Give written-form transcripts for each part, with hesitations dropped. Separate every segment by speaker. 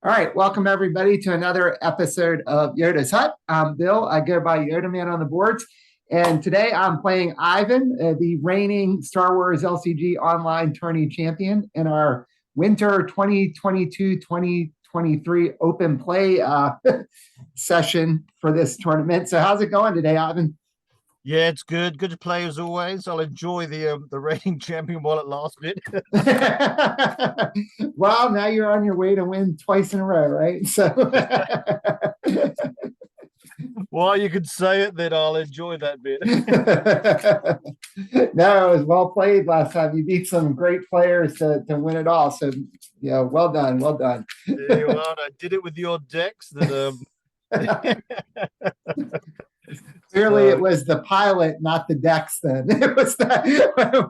Speaker 1: All right, welcome everybody to another episode of Yoda's Hut. I'm Bill. I go by Yodaman on the boards. And today I'm playing Ivan, the reigning Star Wars LCG online tourney champion in our winter 2022-2023 open play session for this tournament. So how's it going today, Ivan?
Speaker 2: Yeah, it's good. Good to play as always. I'll enjoy the reigning champion while it lasts a bit.
Speaker 1: Well, now you're on your way to win twice in a row, right? So
Speaker 2: While you could say it, then I'll enjoy that bit.
Speaker 1: No, it was well played last time. You beat some great players to win it all. So yeah, well done, well done.
Speaker 2: There you are. I did it with your decks that
Speaker 1: Clearly, it was the pilot, not the decks. Then it was that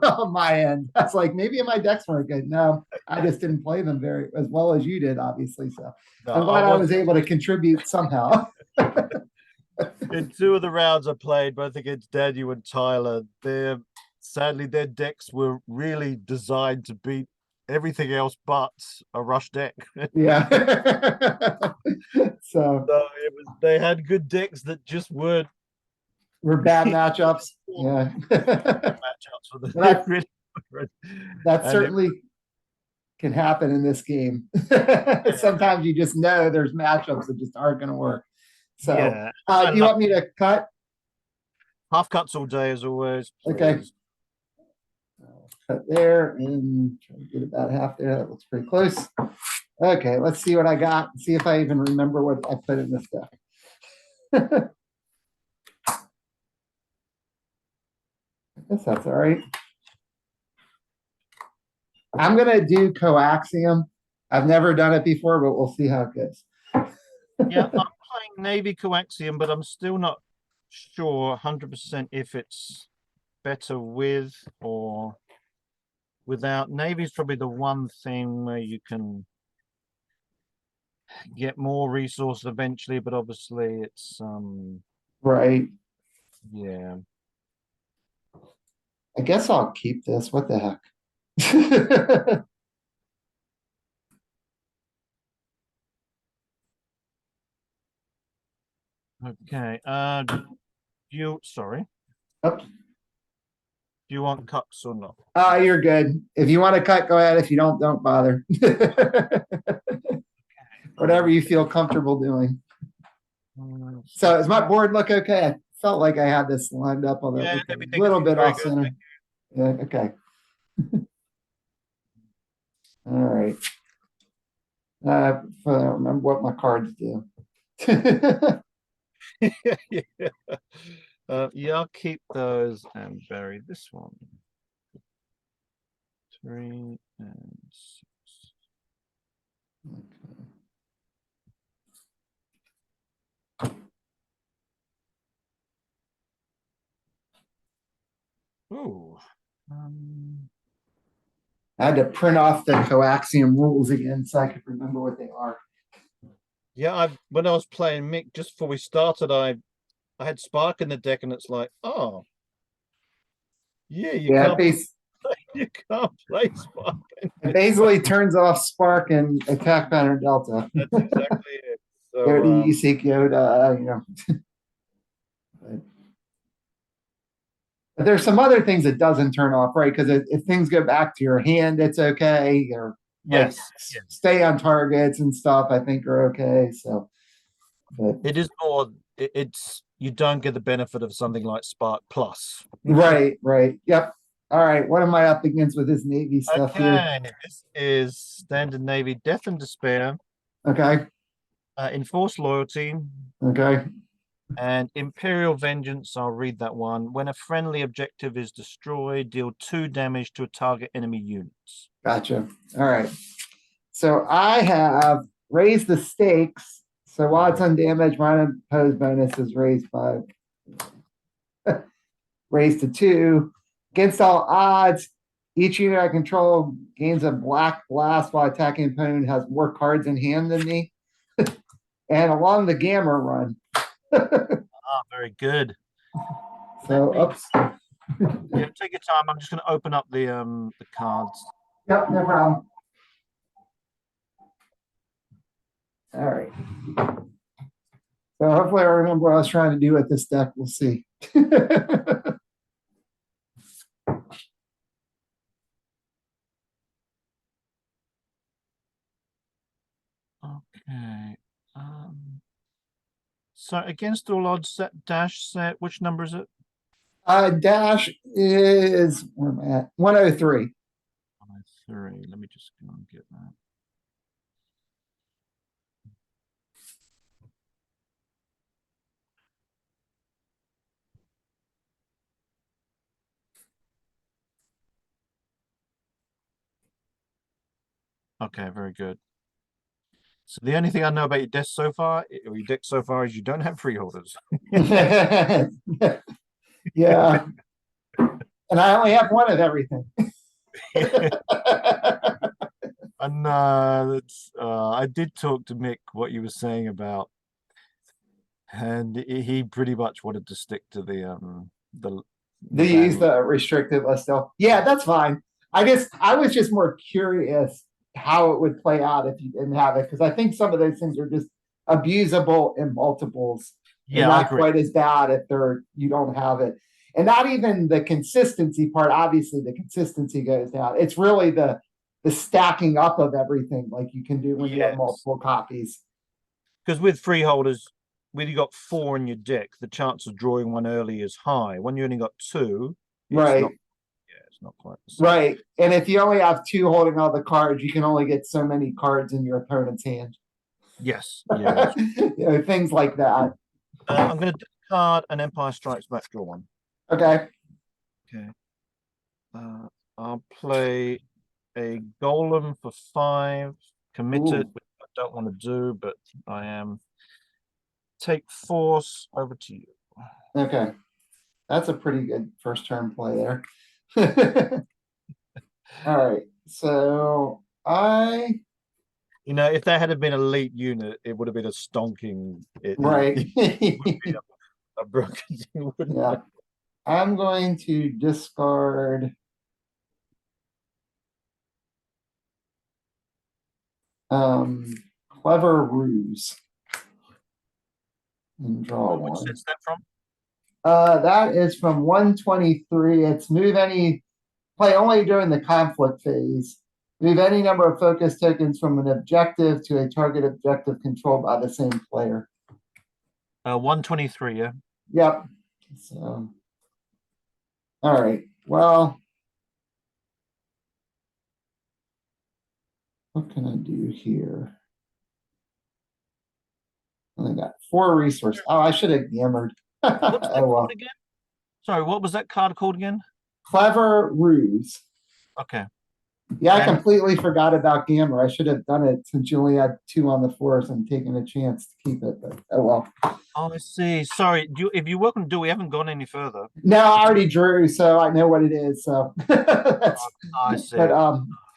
Speaker 1: on my end. I was like, maybe my decks weren't good. No, I just didn't play them very as well as you did, obviously. So I'm glad I was able to contribute somehow.
Speaker 2: In two of the rounds I played, both against Daniel and Tyler, sadly their decks were really designed to beat everything else but a rush deck.
Speaker 1: Yeah. So
Speaker 2: they had good decks that just weren't
Speaker 1: were bad matchups. Yeah.
Speaker 2: matchups for the
Speaker 1: that certainly can happen in this game. Sometimes you just know there's matchups that just aren't going to work. So,
Speaker 2: yeah,
Speaker 1: do you want me to cut?
Speaker 2: Half cuts all day as always.
Speaker 1: Okay. Cut there and try to get about half there. That looks pretty close. Okay, let's see what I got. See if I even remember what I put in this deck. I guess that's all right. I'm going to do coaxium. I've never done it before, but we'll see how it goes.
Speaker 2: Yeah, I'm playing Navy coaxium, but I'm still not sure 100% if it's better with or without. Navy's probably the one thing where you can get more resources eventually, but obviously it's
Speaker 1: right.
Speaker 2: Yeah.
Speaker 1: I guess I'll keep this. What the heck?
Speaker 2: Okay. Sorry.
Speaker 1: Oops.
Speaker 2: Do you want cuts or not?
Speaker 1: You're good. If you want to cut, go ahead. If you don't bother. Whatever you feel comfortable doing. So does my board look okay? I felt like I had this lined up on a little bit off center. Yeah, okay. All right. I don't remember what my cards do.
Speaker 2: Yeah. Yeah, I'll keep those and bury this one. 3 and 6. Okay. Ooh.
Speaker 1: I had to print off the coaxium rules again so I could remember what they are.
Speaker 2: Yeah, when I was playing Mick just before we started, I had Spark in the deck, and it's like, oh, yeah, you can't play Spark.
Speaker 1: It basically turns off Spark and attack pattern Delta.
Speaker 2: That's exactly it. So,
Speaker 1: Yoda, you seek Yoda, But there's some other things it doesn't turn off, right? Because if things go back to your hand, it's okay. Or
Speaker 2: yes,
Speaker 1: stay on targets and stuff, I think are okay. So
Speaker 2: it is more. It's you don't get the benefit of something like Spark Plus.
Speaker 1: Right. Yep. All right. What am I up against with this Navy stuff here?
Speaker 2: This is standard Navy Death and Despair.
Speaker 1: Okay.
Speaker 2: Enforced Loyalty.
Speaker 1: Okay.
Speaker 2: And Imperial Vengeance, I'll read that one. When a friendly objective is destroyed, deal 2 damage to a target enemy units.
Speaker 1: Gotcha. All right. So I have raised the stakes. So while it's undamaged, my opposed bonus is raised raised to 2. Against all odds, each unit I control gains a black blast while attacking opponent has more cards in hand than me. And along the gamma run.
Speaker 2: Very good.
Speaker 1: So, oops.
Speaker 2: Yeah, take your time. I'm just going to open up the cards.
Speaker 1: Yep, no problem. All right. So hopefully I remember what I was trying to do with this deck. We'll see.
Speaker 2: Okay. So against all odds, set dash set. Which number is it?
Speaker 1: Dash is where am I at? 103.
Speaker 2: 103. Let me just go and get that. Okay, very good. So the only thing I know about your deck so far, is you don't have freeholders.
Speaker 1: Yeah. And I only have one of everything.
Speaker 2: And that's I did talk to Mick what you were saying about, and he pretty much wanted to stick to the
Speaker 1: They use the restricted list still. Yeah, that's fine. I was just more curious how it would play out if you didn't have it, because I think some of those things are just abusable in multiples.
Speaker 2: Yeah,
Speaker 1: and
Speaker 2: I
Speaker 1: not
Speaker 2: agree.
Speaker 1: quite as bad if you don't have it. And not even the consistency part. Obviously, the consistency goes down. It's really the stacking up of everything like you can do when you have
Speaker 2: Yes.
Speaker 1: multiple copies.
Speaker 2: Because with freeholders, when you got 4 in your deck, the chance of drawing one early is high. When you only got 2, it's
Speaker 1: Right.
Speaker 2: not, yeah, it's not quite the same.
Speaker 1: Right. And if you only have 2 holding all the cards, you can only get so many cards in your opponent's hand.
Speaker 2: Yes. Yeah.
Speaker 1: You know, things like that.
Speaker 2: I'm going to discard an Empire Strikes Back, draw 1.
Speaker 1: Okay.
Speaker 2: Okay. I'll play a Golem for 5, committed,
Speaker 1: Ooh.
Speaker 2: which I don't want to do, but I am. Take force, over to you.
Speaker 1: Okay. That's a pretty good first turn play there. All right. So
Speaker 2: You know, if that had been an elite unit, it would have been a stonking.
Speaker 1: Right.
Speaker 2: It would be a broken.
Speaker 1: Yeah. I'm going to discard Clever Ruse and draw
Speaker 2: Which
Speaker 1: one.
Speaker 2: set's that from?
Speaker 1: That is from 123. It's play only during the conflict phase. Move any number of focus tokens from an objective to a target objective controlled by the same player.
Speaker 2: 123, yeah.
Speaker 1: Yep. So, all right. Well, what can I do here? I got 4 resources. Oh, I should have yammered.
Speaker 2: What's that
Speaker 1: Oh, well.
Speaker 2: called again? Sorry, what was that card called again?
Speaker 1: Clever Ruse.
Speaker 2: Okay.
Speaker 1: Yeah, I completely forgot about Gamma. I should have done it since you only had 2 on the force and taken a chance to keep it, but oh well.
Speaker 2: Oh, I see. Sorry, if you're welcome to do, we haven't gone any further.
Speaker 1: No, I already drew, so I know what it is. So
Speaker 2: I see.
Speaker 1: But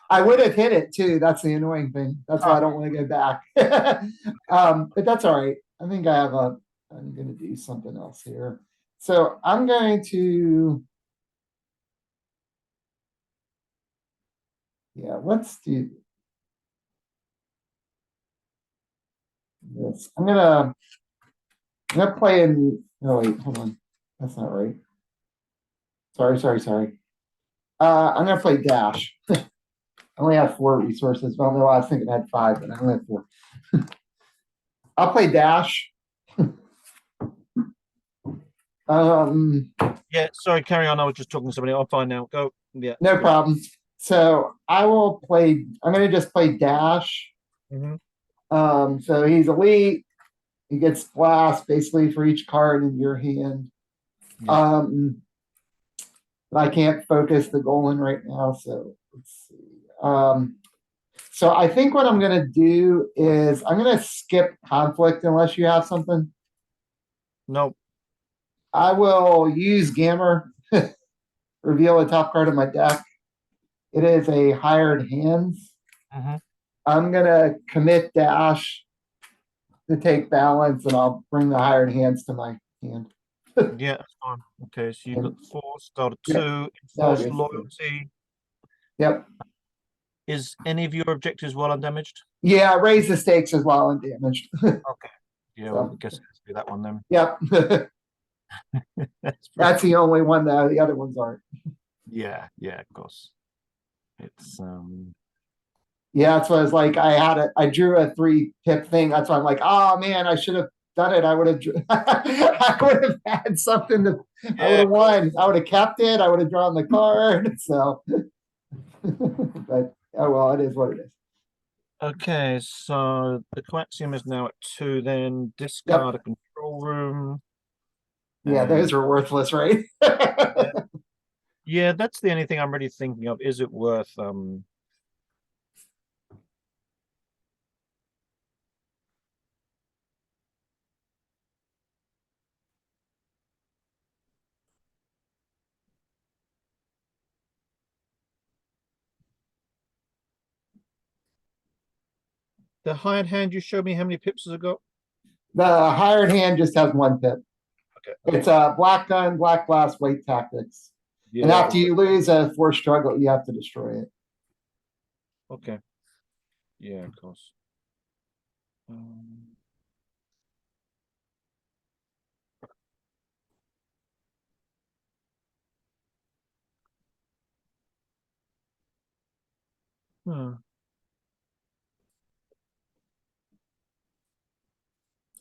Speaker 1: I would have hit it too. That's the annoying thing. That's why I don't want to go back. But that's all right. I think I'm gonna do something else here. So I'm going to let's do this. I'm gonna play in. No, wait, hold on. That's not right. Sorry. I'm gonna play Dash. I only have 4 resources. Well, no, I was thinking I had 5, but I only have 4. I'll play Dash.
Speaker 2: Yeah, sorry, carry on. I was just talking to somebody. I'll find now. Go. Yeah.
Speaker 1: No problem. So I will play. I'm going to just play Dash. So he's elite. He gets blast basically for each card in your hand.
Speaker 2: Yeah.
Speaker 1: But I can't focus the Golan right now. So let's see. So I think what I'm going to do is I'm going to skip conflict unless you have something.
Speaker 2: Nope.
Speaker 1: I will use Gamma, reveal the top card of my deck. It is a hired hands. I'm going to commit Dash to take balance, and I'll bring the hired hands to my hand.
Speaker 2: Yeah, that's fine. Okay, so you got 4, start a 2,
Speaker 1: Yep.
Speaker 2: enforced loyalty.
Speaker 1: Yep.
Speaker 2: Is any of your objectives well undamaged?
Speaker 1: Yeah, raise the stakes as well and damaged.
Speaker 2: Okay. Yeah, well,
Speaker 1: So.
Speaker 2: I guess let's do that one then.
Speaker 1: Yep.
Speaker 2: That's
Speaker 1: That's the only one that the other ones aren't.
Speaker 2: yeah, of course. It's
Speaker 1: Yeah, that's what I was like. I drew a 3-pip thing. That's why I'm like, oh man, I should have done it. I would have, I would have had something to, I would
Speaker 2: yeah,
Speaker 1: have won. I would have kept it. I would have drawn the card. So, but oh well, it is what it is.
Speaker 2: okay, so the coaxium is now at 2, then discard
Speaker 1: Yep.
Speaker 2: a control room.
Speaker 1: Yeah,
Speaker 2: And
Speaker 1: those are worthless, right?
Speaker 2: yeah, that's the only thing I'm really thinking of. Is it worth the hired hand you showed me? How many pips has it got?
Speaker 1: The hired hand just has 1 pip.
Speaker 2: Okay.
Speaker 1: It's a black gun, black blast, white tactics. And
Speaker 2: Yeah.
Speaker 1: after you lose a force struggle, you have to destroy it.
Speaker 2: Okay. Yeah, of course. Hmm.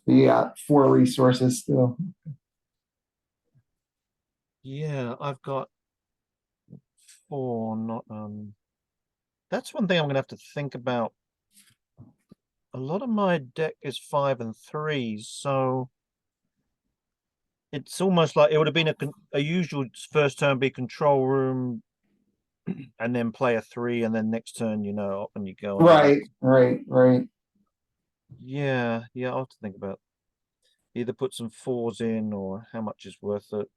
Speaker 1: You got 4 resources still.
Speaker 2: Yeah, I've got 4, not that's one thing I'm gonna have to think about. A lot of my deck is 5 and 3s, so it's almost like it would have been a usual first turn be control room, and then play a 3, and then next turn, up and you go.
Speaker 1: Right.
Speaker 2: Yeah, I'll have to think about either put some 4s in or how much is worth it.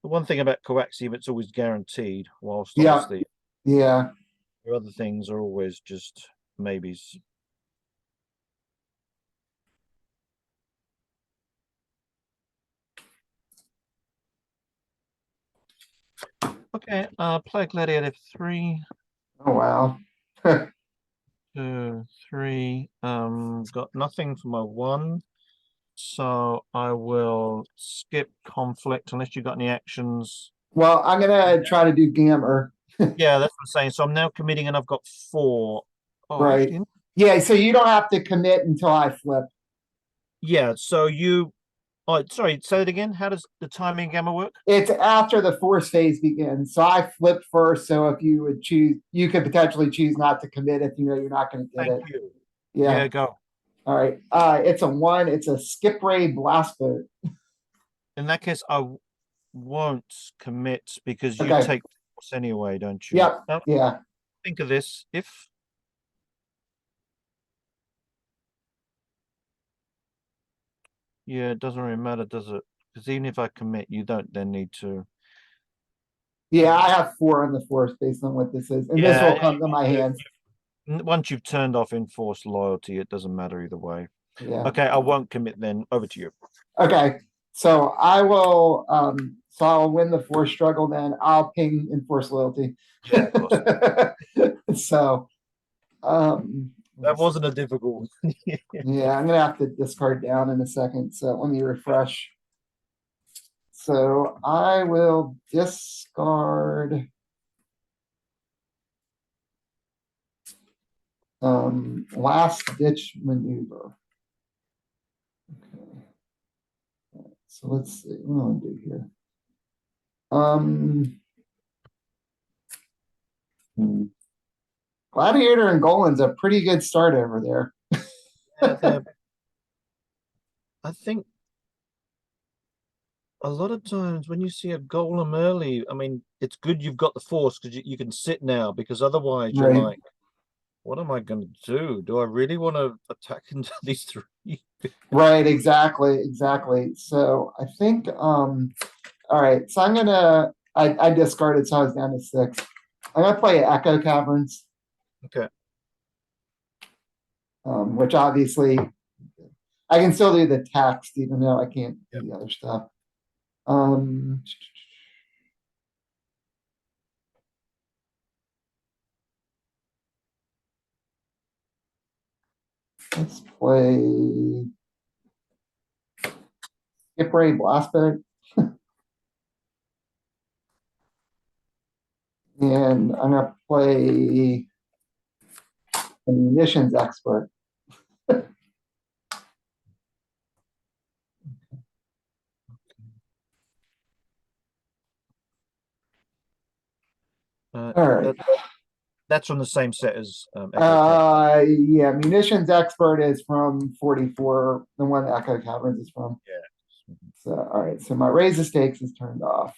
Speaker 2: The one thing about coaxium, it's always guaranteed, whilst
Speaker 1: Yeah.
Speaker 2: obviously
Speaker 1: Yeah.
Speaker 2: the other things are always just maybes. Okay, play Gladiator 3,
Speaker 1: Oh wow.
Speaker 2: 2, 3. Got nothing for my 1. So I will skip conflict unless you got any actions.
Speaker 1: Well, I'm gonna try to do Gammer.
Speaker 2: Yeah, that's what I'm saying. So I'm now committing and I've got 4. Oh,
Speaker 1: Right.
Speaker 2: actually,
Speaker 1: Yeah, so you don't have to commit until I flip.
Speaker 2: yeah. So oh, sorry, say it again. How does the timing gamma work?
Speaker 1: It's after the force phase begins. So I flip first. So if you would choose, you could potentially choose not to commit if you know you're not going to get
Speaker 2: Thank
Speaker 1: it.
Speaker 2: you.
Speaker 1: Yeah.
Speaker 2: Yeah, go.
Speaker 1: All right. It's a 1. It's a skip ray blast boat.
Speaker 2: In that case, I won't commit because you
Speaker 1: Okay.
Speaker 2: take force anyway, don't you?
Speaker 1: Yep.
Speaker 2: Now,
Speaker 1: Yeah.
Speaker 2: think of this. Yeah, it doesn't really matter, does it? Because even if I commit, you don't then need to.
Speaker 1: Yeah, I have 4 on the force based on what this is. And this will come to my hand.
Speaker 2: Once you've turned off enforced loyalty, it doesn't matter either way.
Speaker 1: Yeah.
Speaker 2: Okay, I won't commit then. Over to you.
Speaker 1: Okay. So I will so I'll win the force struggle, then I'll ping enforced loyalty.
Speaker 2: Yeah, of course.
Speaker 1: So
Speaker 2: That wasn't a difficult one.
Speaker 1: yeah, I'm gonna have to discard down in a second. So let me refresh. So I will discard last ditch maneuver. Okay. So let's see what I'll do here. Gladiator and Golan's a pretty good start over there.
Speaker 2: I think a lot of times when you see a golem early, I mean, it's good you've got the force because you can sit now, because otherwise you're
Speaker 1: Right.
Speaker 2: like, what am I going to do? Do I really want to attack into these 3?
Speaker 1: Right, exactly. So I think all right, so I discarded, so I was down to 6. I'm gonna play Echo Caverns.
Speaker 2: Okay.
Speaker 1: Which obviously I can still do the text even though I can't do the other stuff. Let's play Skip Ray Blastberg. And I'm gonna play a munitions expert. All right.
Speaker 2: That's from the same set as Echo
Speaker 1: Yeah, munitions expert is from 44, the one Echo Caverns is from.
Speaker 2: Yeah.
Speaker 1: So all right, so my raise the stakes is turned off.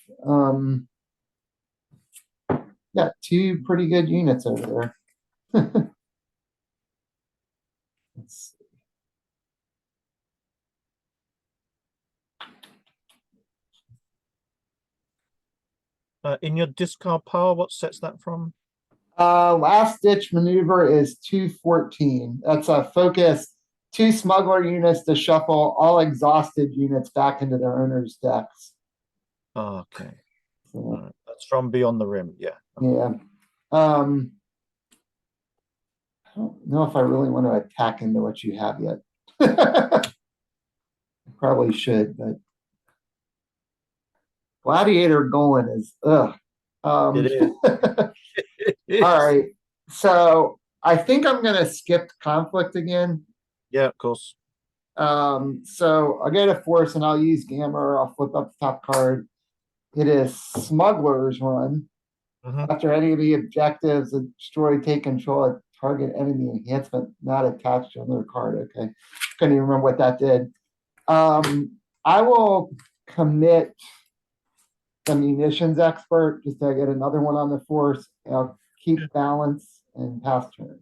Speaker 1: Got two pretty good units over there. Let's see.
Speaker 2: In your discard pile, what set's that from?
Speaker 1: Last ditch maneuver is 214. That's a focus. Two smuggler units to shuffle all exhausted units back into their owner's decks.
Speaker 2: Oh, okay.
Speaker 1: So,
Speaker 2: That's from Beyond the Rim. Yeah.
Speaker 1: yeah. I don't know if I really want to attack into what you have yet. I probably should, but Gladiator going is ugh.
Speaker 2: It is. It is.
Speaker 1: All right. So I think I'm gonna skip conflict again.
Speaker 2: Yeah, of course.
Speaker 1: So I'll get a force and I'll use Gamma. I'll flip up the top card. It is Smuggler's Run. After any of the objectives, destroy, take control of target enemy enhancement not attached to another card. Okay. Couldn't even remember what that did. I will commit the munitions expert just to get another one on the force. I'll keep balance and pass turn.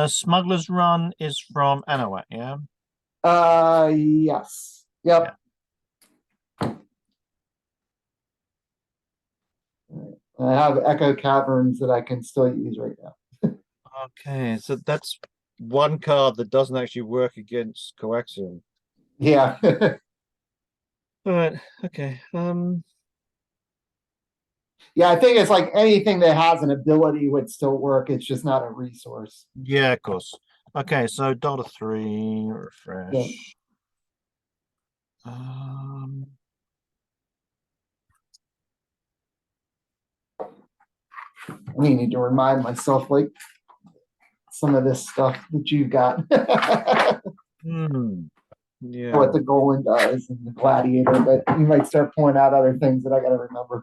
Speaker 2: Smuggler's Run is from Anahuac, yeah?
Speaker 1: Yes. Yep. I have Echo Caverns that I can still use right now.
Speaker 2: Okay, so that's one card that doesn't actually work against Coaxium.
Speaker 1: Yeah.
Speaker 2: All right, okay.
Speaker 1: Yeah, I think it's like anything that has an ability would still work. It's just not a resource.
Speaker 2: Yeah, of course. Okay, so $3, refresh.
Speaker 1: Yeah. I need to remind myself like some of this stuff that you've got.
Speaker 2: Yeah.
Speaker 1: What the Golem does and the Gladiator, but you might start pulling out other things that I got to remember.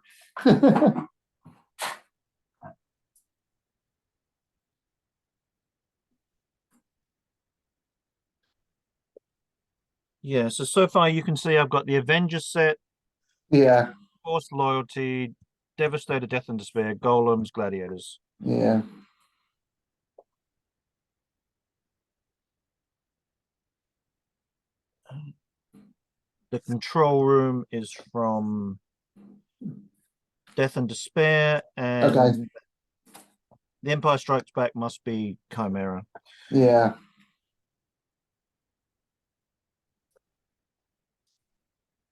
Speaker 2: Yeah, so far you can see I've got the Avengers set,
Speaker 1: Yeah.
Speaker 2: Forced Loyalty, Devastator, Death and Despair, Golems, Gladiators.
Speaker 1: Yeah.
Speaker 2: The control room is from Death and Despair, and
Speaker 1: Okay.
Speaker 2: The Empire Strikes Back must be Chimera.
Speaker 1: Yeah.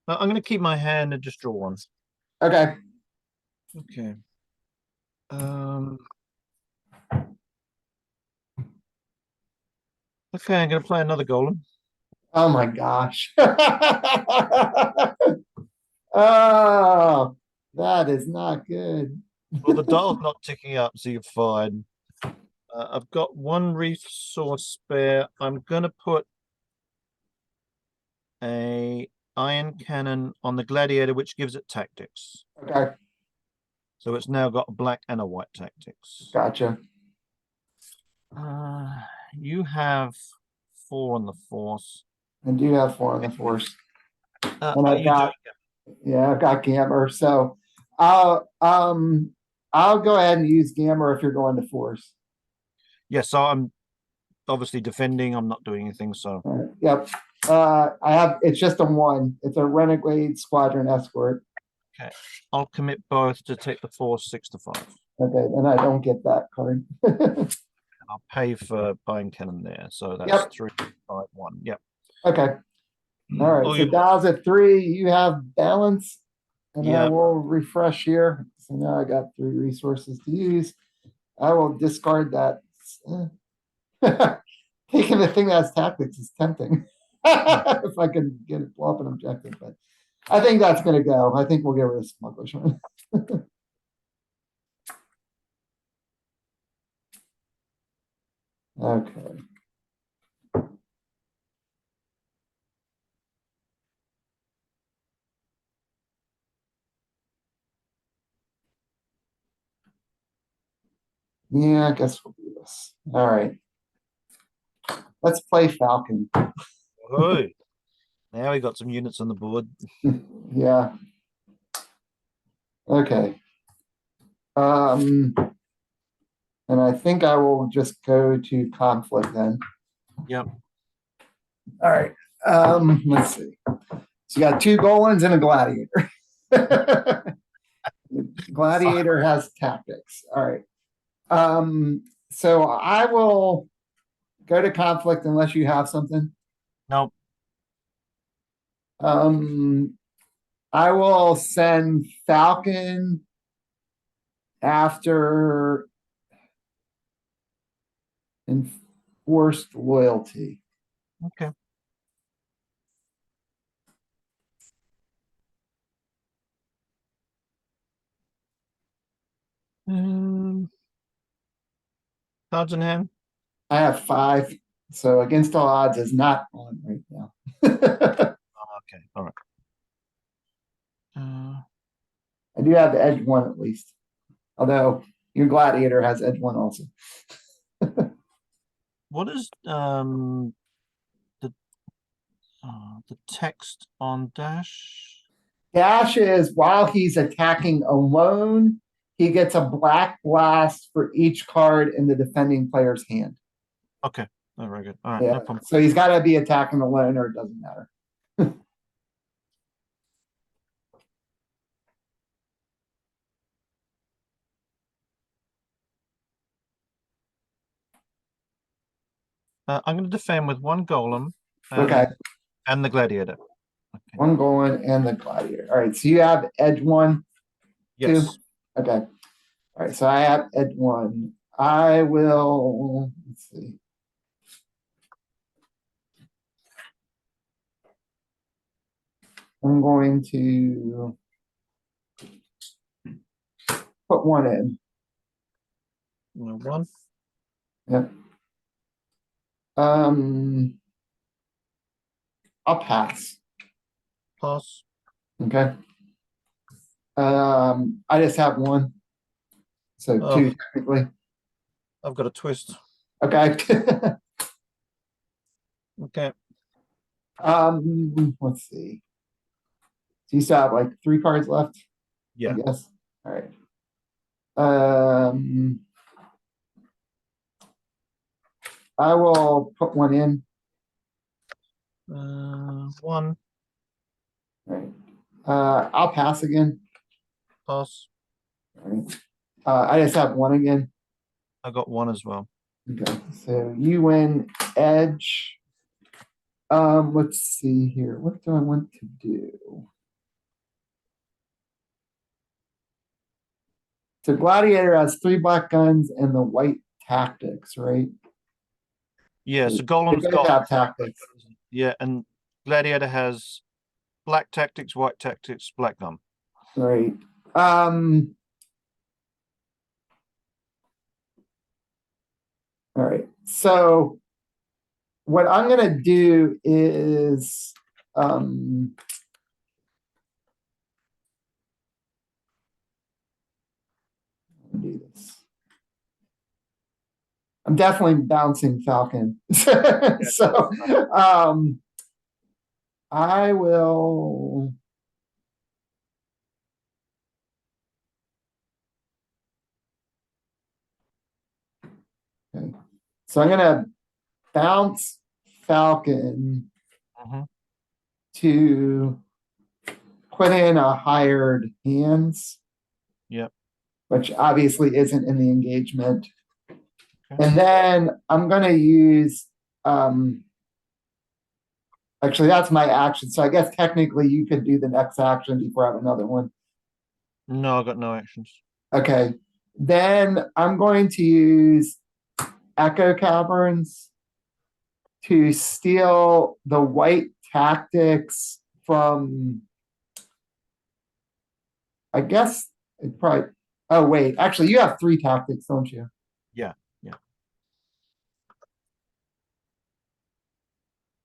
Speaker 2: I'm going to keep my hand and just draw one.
Speaker 1: Okay.
Speaker 2: Okay. Okay, I'm going to play another Golem.
Speaker 1: Oh my gosh. Oh, that is not good.
Speaker 2: Well, the dial's not ticking up, so you're fine. I've got one resource spare. I'm going to put a iron cannon on the Gladiator, which gives it tactics.
Speaker 1: Okay.
Speaker 2: So it's now got a black and a white tactics.
Speaker 1: Gotcha.
Speaker 2: You have 4 on the force.
Speaker 1: I do have 4 on the force. And
Speaker 2: I've got
Speaker 1: Gamma. So I'll go ahead and use Gamma if you're going to force.
Speaker 2: Yeah, so I'm obviously defending. I'm not doing anything. So
Speaker 1: yep. It's just a 1. It's a Renegade Squadron Escort.
Speaker 2: Okay. I'll commit both to take the force 6 to 5.
Speaker 1: Okay, then I don't get that card.
Speaker 2: I'll pay for buying cannon there. So that's 3, 5, 1. Yep.
Speaker 1: Okay. All right. So Dow's at 3. You have balance. And I will refresh here. So now I got 3 resources to use. I will discard that taking the thing that's tactics is tempting. If I can get it, blow up an objective, but I think that's gonna go. I think we'll get rid of smugglers. Okay. Yeah, I guess we'll do this. All right. Let's play Falcon.
Speaker 2: Oh, now we got some units on the board.
Speaker 1: Yeah. Okay. And I think I will just go to conflict then.
Speaker 2: Yep.
Speaker 1: All right. Let's see. So you got two Golans and a gladiator. Gladiator has tactics. All right. So I will go to conflict unless you have something.
Speaker 2: Nope.
Speaker 1: I will send Falcon after enforced loyalty.
Speaker 2: Okay. Cards in hand.
Speaker 1: I have 5, so against all odds is not on right now.
Speaker 2: Okay. All right.
Speaker 1: I do have the edge 1 at least, although your gladiator has edge 1 also.
Speaker 2: What is the text on dash?
Speaker 1: Dash is while he's attacking alone, he gets a black blast for each card in the defending player's hand.
Speaker 2: Okay. Oh, very good. All right.
Speaker 1: Yeah.
Speaker 2: No problem.
Speaker 1: So he's got to be attacking alone, or it doesn't matter.
Speaker 2: I'm going to defend with 1 golem.
Speaker 1: Okay.
Speaker 2: And the gladiator. Okay.
Speaker 1: 1 Golem and the gladiator. All right. So you have edge 1,
Speaker 2: Yes.
Speaker 1: 2. Okay. All right. So I have edge 1. I will. Let's see. I'm going to put 1 in.
Speaker 2: 1.
Speaker 1: Yep. I'll pass.
Speaker 2: Pass.
Speaker 1: Okay. I just have 1. So 2 technically.
Speaker 2: I've got a twist.
Speaker 1: Okay.
Speaker 2: Okay.
Speaker 1: Let's see. So you still have like 3 cards left?
Speaker 2: Yeah.
Speaker 1: I guess. All right. I will put 1 in.
Speaker 2: 1.
Speaker 1: All right. I'll pass again.
Speaker 2: Pass.
Speaker 1: All right. I just have 1 again.
Speaker 2: I got 1 as well.
Speaker 1: Okay. So you win edge. Let's see here. What do I want to do? So Gladiator has 3 black guns and the white tactics, right?
Speaker 2: Yeah, so
Speaker 1: They
Speaker 2: golem's
Speaker 1: both
Speaker 2: got
Speaker 1: have tactics.
Speaker 2: Yeah, and gladiator has black tactics, white tactics, black gun.
Speaker 1: Right. All right. So what I'm gonna do is do this. I'm definitely bouncing Falcon. So I will. Okay. So I'm gonna bounce Falcon to put in a hired hands.
Speaker 2: Yep.
Speaker 1: Which obviously isn't in the engagement.
Speaker 2: Okay.
Speaker 1: And then I'm gonna use actually that's my action. So I guess technically you could do the next action before I have another one.
Speaker 2: No, I got no actions.
Speaker 1: Okay. Then I'm going to use Echo Caverns to steal the white tactics from, I guess it probably, oh wait, actually you have 3 tactics, don't you?
Speaker 2: Yeah, yeah.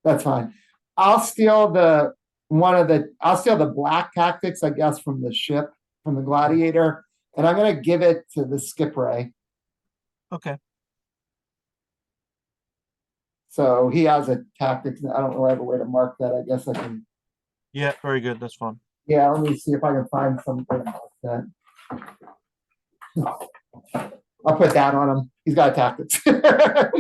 Speaker 1: That's fine. I'll steal I'll steal the black tactics, I guess, from the ship, from the gladiator, and I'm gonna give it to the skip ray.
Speaker 2: Okay.
Speaker 1: So he has a tactics. I don't really have a way to mark that. I guess I can.
Speaker 2: Yeah, very good. That's fine.
Speaker 1: Yeah, let me see if I can find something like that. I'll put that on him. He's got tactics. I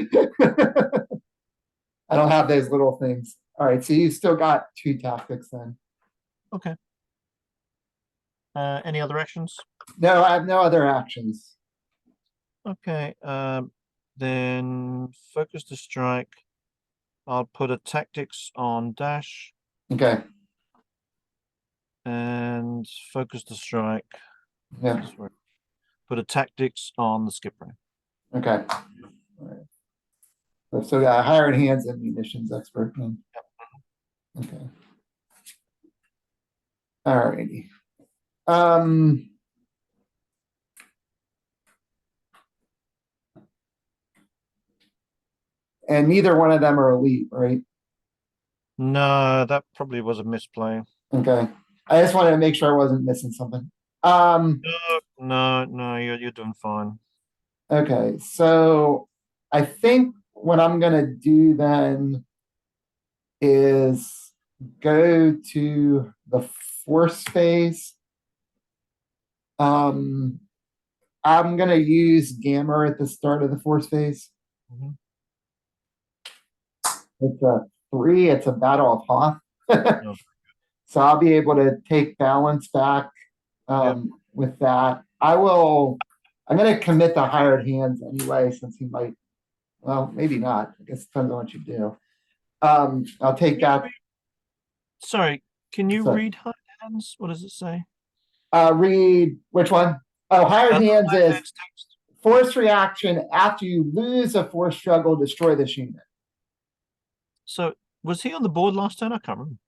Speaker 1: don't have those little things. All right, so you still got 2 tactics then.
Speaker 2: Okay. Any other actions?
Speaker 1: No, I have no other actions.
Speaker 2: Okay. Then focus to strike. I'll put a tactics on dash
Speaker 1: Okay.
Speaker 2: and focus to strike.
Speaker 1: Yeah.
Speaker 2: Put a tactics on the skip ray.
Speaker 1: Okay. All right. So yeah, hired hands and munitions expert. Okay. All righty. And neither one of them are elite, right?
Speaker 2: No, that probably was a misplay.
Speaker 1: Okay. I just wanted to make sure I wasn't missing something.
Speaker 2: No, you're doing fine.
Speaker 1: Okay, so I think what I'm gonna do then is go to the force phase. I'm gonna use Gamma at the start of the force phase.
Speaker 2: Mhm.
Speaker 1: It's a 3, it's a battle of Hoth.
Speaker 2: No.
Speaker 1: So I'll be able to take balance back
Speaker 2: Yep.
Speaker 1: with that. I'm gonna commit the hired hands anyway, since he might, well, maybe not. I guess it depends on what you do. I'll take that.
Speaker 2: Sorry, can you
Speaker 1: Sorry.
Speaker 2: read hard hands? What does it say?
Speaker 1: Read which one? Oh, hired hands is
Speaker 2: Text.
Speaker 1: force reaction after you lose a force struggle, destroy this unit.
Speaker 2: So was he on the board last turn? I can't remember.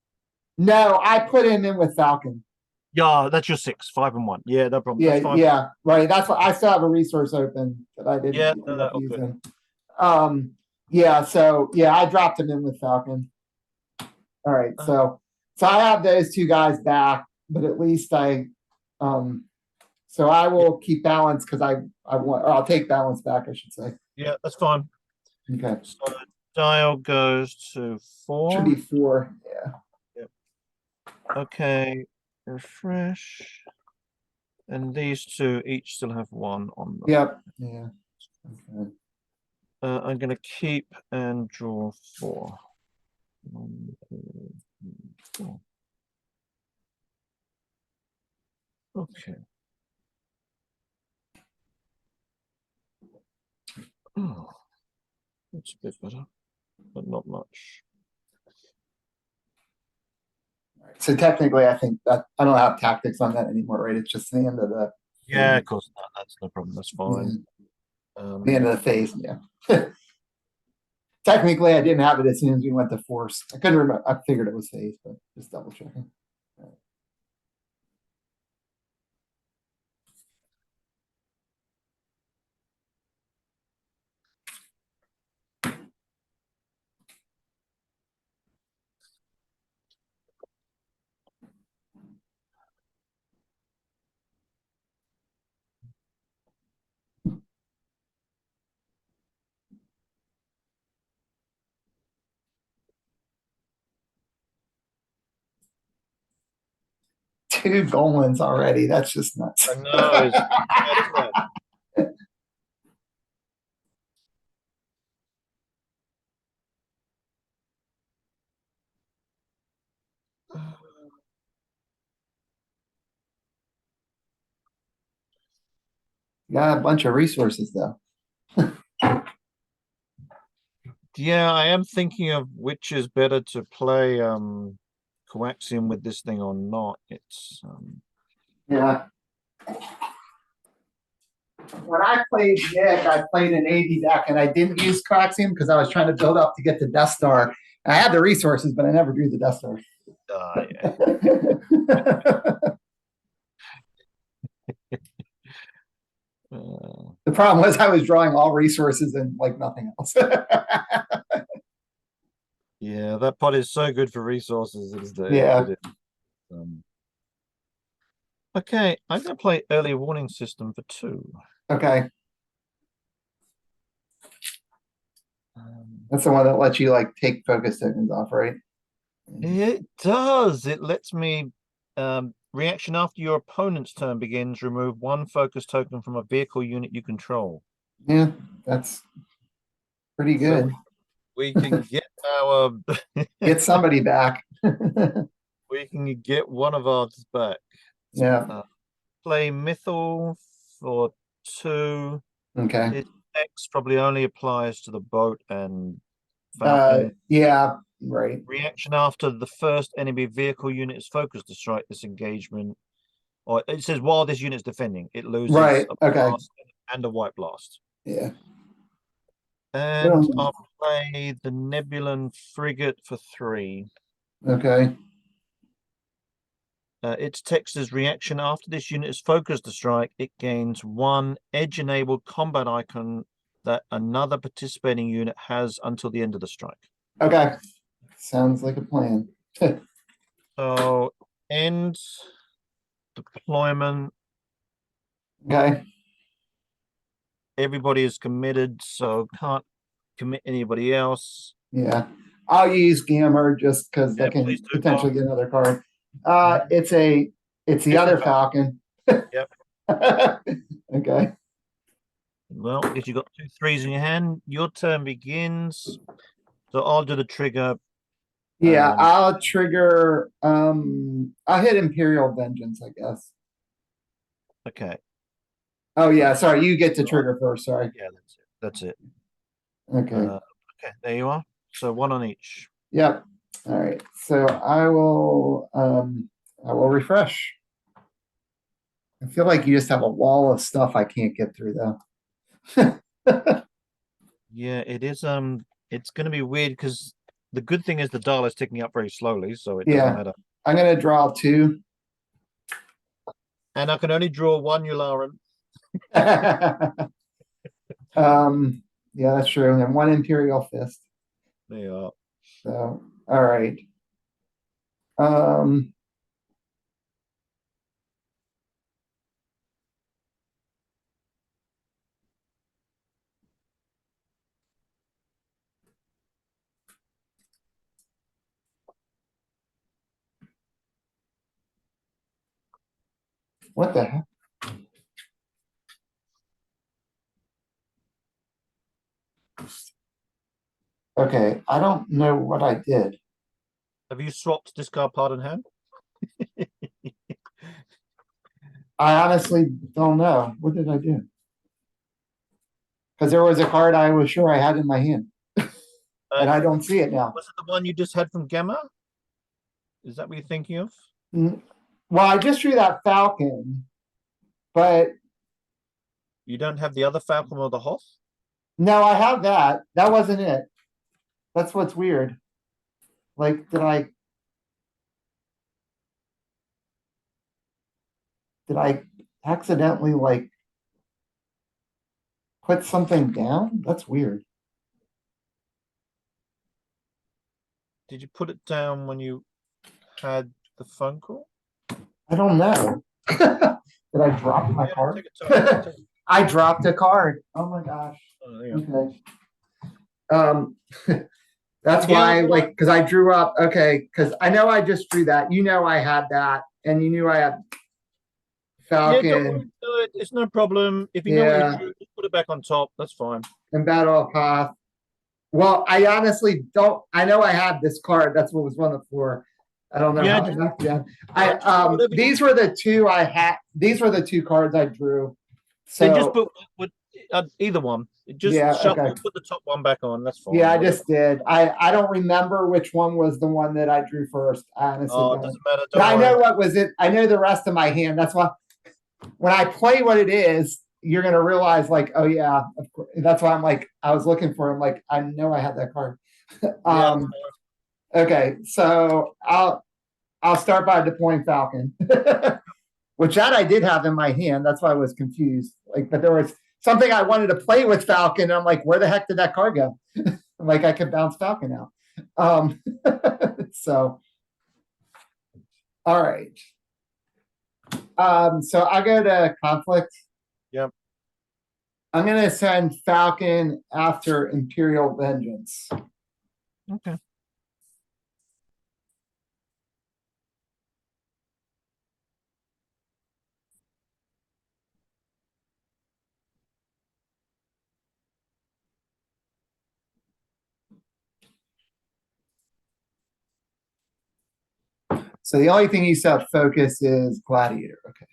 Speaker 1: No, I put him in with Falcon.
Speaker 2: Yeah, that's your 6, 5 and 1. Yeah, no problem.
Speaker 1: Yeah,
Speaker 2: That's fine.
Speaker 1: yeah, right. That's what I still have a resource open that I didn't
Speaker 2: Yeah,
Speaker 1: end up
Speaker 2: okay.
Speaker 1: using. Yeah, so yeah, I dropped him in with Falcon. All right, so I have those 2 guys back, but at least so I will keep balance because I want, or I'll take balance back, I should say.
Speaker 2: Yeah, that's fine.
Speaker 1: Okay.
Speaker 2: So dial goes to 4.
Speaker 1: Should be 4. Yeah.
Speaker 2: Yep. Okay, refresh. And these 2 each still have 1 on them.
Speaker 1: Yep. Yeah. Okay.
Speaker 2: I'm gonna keep and draw 4. 1, 2, 3, 4. Okay. Oh, that's a bit better, but not much.
Speaker 1: So technically, I think that I don't have tactics on that anymore, right? It's just the end of the.
Speaker 2: Yeah, of course. That's no problem. That's fine.
Speaker 1: The end of the phase, yeah. Technically, I didn't have it as soon as we went to force. I couldn't remember. I figured it was phase, but just double checking. Two Golans already. That's just nuts.
Speaker 2: I know. It's bad, isn't it?
Speaker 1: Got a bunch of resources though.
Speaker 2: Yeah, I am thinking of which is better to play coaxium with this thing or not. It's
Speaker 1: Yeah. when I played Nick, I played an 80 deck and I didn't use Coaxium because I was trying to build up to get the Death Star. I had the resources, but I never drew the Death Star. The problem was I was drawing all resources and like nothing else.
Speaker 2: Yeah, that pot is so good for resources.
Speaker 1: Yeah.
Speaker 2: It is. Okay, I'm going to play early warning system for 2.
Speaker 1: Okay. That's the one that lets you like take focus tokens off, right?
Speaker 2: It does. It lets me reaction after your opponent's turn begins, remove 1 focus token from a vehicle unit you control.
Speaker 1: Yeah, that's pretty good.
Speaker 2: So we can get our
Speaker 1: Get somebody back.
Speaker 2: we can get one of ours back.
Speaker 1: Yeah.
Speaker 2: Play Mythal for 2.
Speaker 1: Okay.
Speaker 2: Its X probably only applies to the boat and Falcon.
Speaker 1: Yeah, right.
Speaker 2: Reaction after the first enemy vehicle unit is focused to strike this engagement. Or it says while this unit is defending, it loses
Speaker 1: Right.
Speaker 2: a
Speaker 1: Okay.
Speaker 2: blast and a white blast.
Speaker 1: Yeah.
Speaker 2: And I'll play the Nebulan Frigate for 3.
Speaker 1: Okay.
Speaker 2: Its text is reaction after this unit is focused to strike, it gains 1 edge-enabled combat icon that another participating unit has until the end of the strike.
Speaker 1: Okay. Sounds like a plan.
Speaker 2: So end deployment.
Speaker 1: Okay.
Speaker 2: Everybody is committed, so can't commit anybody else.
Speaker 1: Yeah. I'll use Gamma just because I can potentially get another card. It's the other Falcon.
Speaker 2: Yep.
Speaker 1: Okay.
Speaker 2: Well, if you've got 2 3s in your hand, your turn begins. So I'll do the trigger.
Speaker 1: Yeah, I'll trigger I'll hit Imperial Vengeance, I guess.
Speaker 2: Okay.
Speaker 1: Oh yeah, sorry, you get to trigger first, sorry.
Speaker 2: Yeah, that's it.
Speaker 1: Okay.
Speaker 2: Okay, there you are. So 1 on each.
Speaker 1: Yep. All right. So I will refresh. I feel like you just have a wall of stuff I can't get through though.
Speaker 2: Yeah, it is it's gonna be weird because the good thing is the dial is ticking up very slowly, so it doesn't matter.
Speaker 1: I'm gonna draw 2.
Speaker 2: And I can only draw 1 Yularen.
Speaker 1: Yeah, that's true. And 1 Imperial Fist.
Speaker 2: There you are.
Speaker 1: So all right. What the heck? Okay, I don't know what I did.
Speaker 2: Have you swapped discard part in hand?
Speaker 1: I honestly don't know. What did I do? Because there was a card I was sure I had in my hand. And I don't see it now.
Speaker 2: Was it the one you just had from Gamma? Is that what you're thinking of?
Speaker 1: Well, I just drew that Falcon, but
Speaker 2: you don't have the other Falcon or the Hoth?
Speaker 1: No, I have that. That wasn't it. That's what's weird. Like, did I accidentally like put something down? That's weird.
Speaker 2: Did you put it down when you had the phone call?
Speaker 1: I don't know. Did I drop my card? I dropped a card. Oh my gosh.
Speaker 2: Oh,
Speaker 1: okay. That's why, like, because I drew up. Okay, because I know I just drew that. You know, I had that, and you knew I had Falcon.
Speaker 2: Yeah, it's no problem. If you know what you drew, just put it back on top. That's fine.
Speaker 1: And Battle of Hoth. Well, I honestly don't. I know I had this card. That's what was on the floor. I don't know.
Speaker 2: Yeah,
Speaker 1: how I knocked down. These were the 2 I had. These were the 2 cards I drew. So
Speaker 2: just put either one. Just shuffle, put the top one back on. That's fine.
Speaker 1: Yeah, I just did. I don't remember which one was the one that I drew first. Honestly,
Speaker 2: it doesn't matter.
Speaker 1: But I know what was it. I know the rest of my hand. That's why when I play what it is, you're gonna realize like, oh yeah, of course. That's why I'm like, I was looking for him. Like, I know I had that card.
Speaker 2: Yeah.
Speaker 1: Okay, so I'll start by deploying Falcon, which that I did have in my hand. That's why I was confused. Like, but there was something I wanted to play with Falcon. And I'm like, where the heck did that card go? Like, I could bounce Falcon out. So, all right. So I go to conflict.
Speaker 2: Yep.
Speaker 1: I'm gonna send Falcon after Imperial Vengeance.
Speaker 2: Okay.
Speaker 1: So the only thing you set focus is Gladiator. Okay.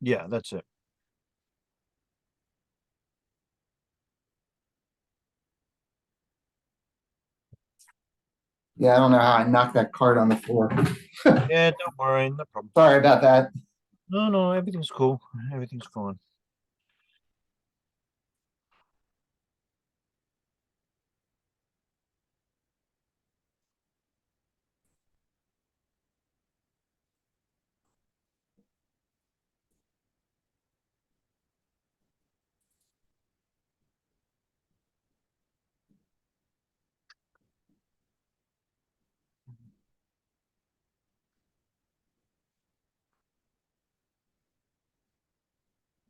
Speaker 2: Yeah, that's it.
Speaker 1: Yeah, I don't know how I knocked that card on the floor.
Speaker 2: Yeah, don't worry, no problem.
Speaker 1: Sorry about that.
Speaker 2: No, no, everything's cool. Everything's fine.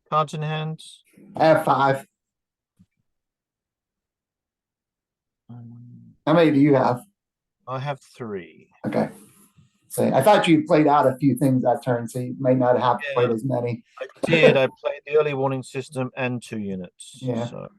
Speaker 2: Cards in hands.
Speaker 1: I have 5.
Speaker 2: Um,
Speaker 1: How many do you have?
Speaker 2: I have 3.
Speaker 1: Okay. So I thought you played out a few things that turn, so you may not have
Speaker 2: Yeah.
Speaker 1: quite as many.
Speaker 2: I did. I played the early warning system and 2 units.
Speaker 1: Yeah.
Speaker 2: So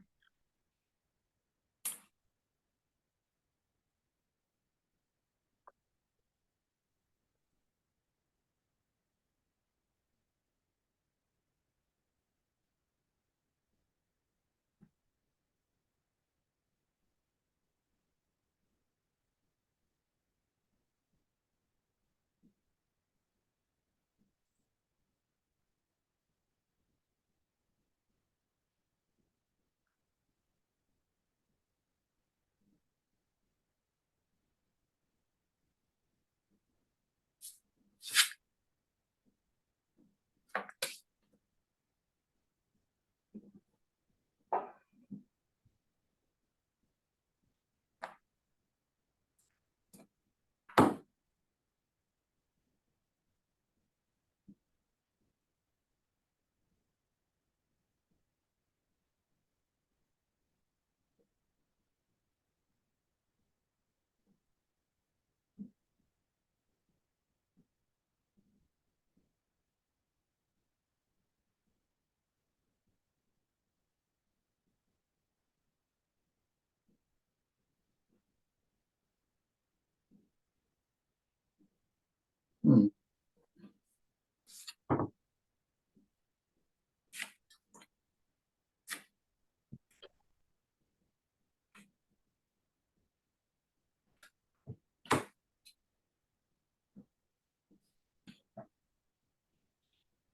Speaker 1: Hmm.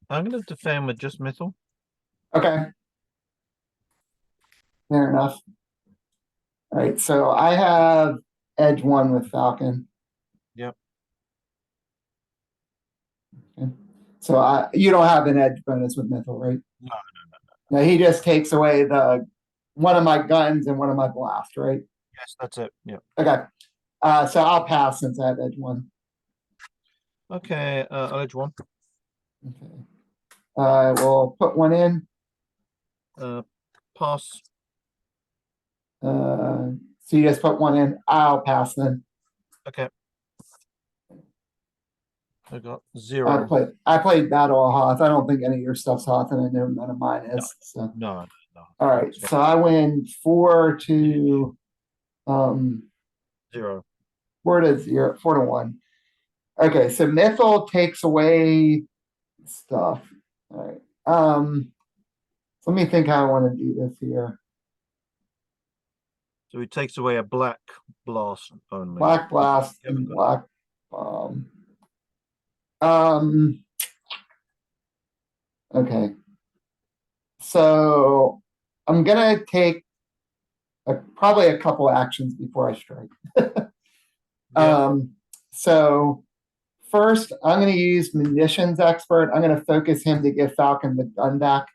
Speaker 2: I'm going to defend with just Mythal.
Speaker 1: Okay. Fair enough. All right. So I have Edge 1 with Falcon.
Speaker 2: Yep.
Speaker 1: Okay. So you don't have an edge bonus with Mythal, right?
Speaker 2: No.
Speaker 1: No, he just takes away the one of my guns and one of my blast, right?
Speaker 2: Yes, that's it. Yep.
Speaker 1: Okay. So I'll pass since I have Edge 1.
Speaker 2: Okay, I'll edge 1.
Speaker 1: Okay. We'll put 1 in.
Speaker 2: Pass.
Speaker 1: So you just put 1 in. I'll pass then.
Speaker 2: Okay. I got
Speaker 1: I
Speaker 2: 0.
Speaker 1: played Battle of Hoth. I don't think any of your stuff's Hoth, and I know none of mine is. So
Speaker 2: No.
Speaker 1: all right. So I win 4 to
Speaker 2: 0.
Speaker 1: 4 to 0, 4 to 1. Okay, so Mythal takes away stuff. All right. Let me think how I want to do this here.
Speaker 2: So he takes away a black blast only.
Speaker 1: Black blast
Speaker 2: Yep,
Speaker 1: and
Speaker 2: got
Speaker 1: black bomb. Okay. So I'm gonna take probably a couple actions before I strike.
Speaker 2: Yeah.
Speaker 1: So first, I'm going to use munitions expert. I'm going to focus him to give Falcon the gun back.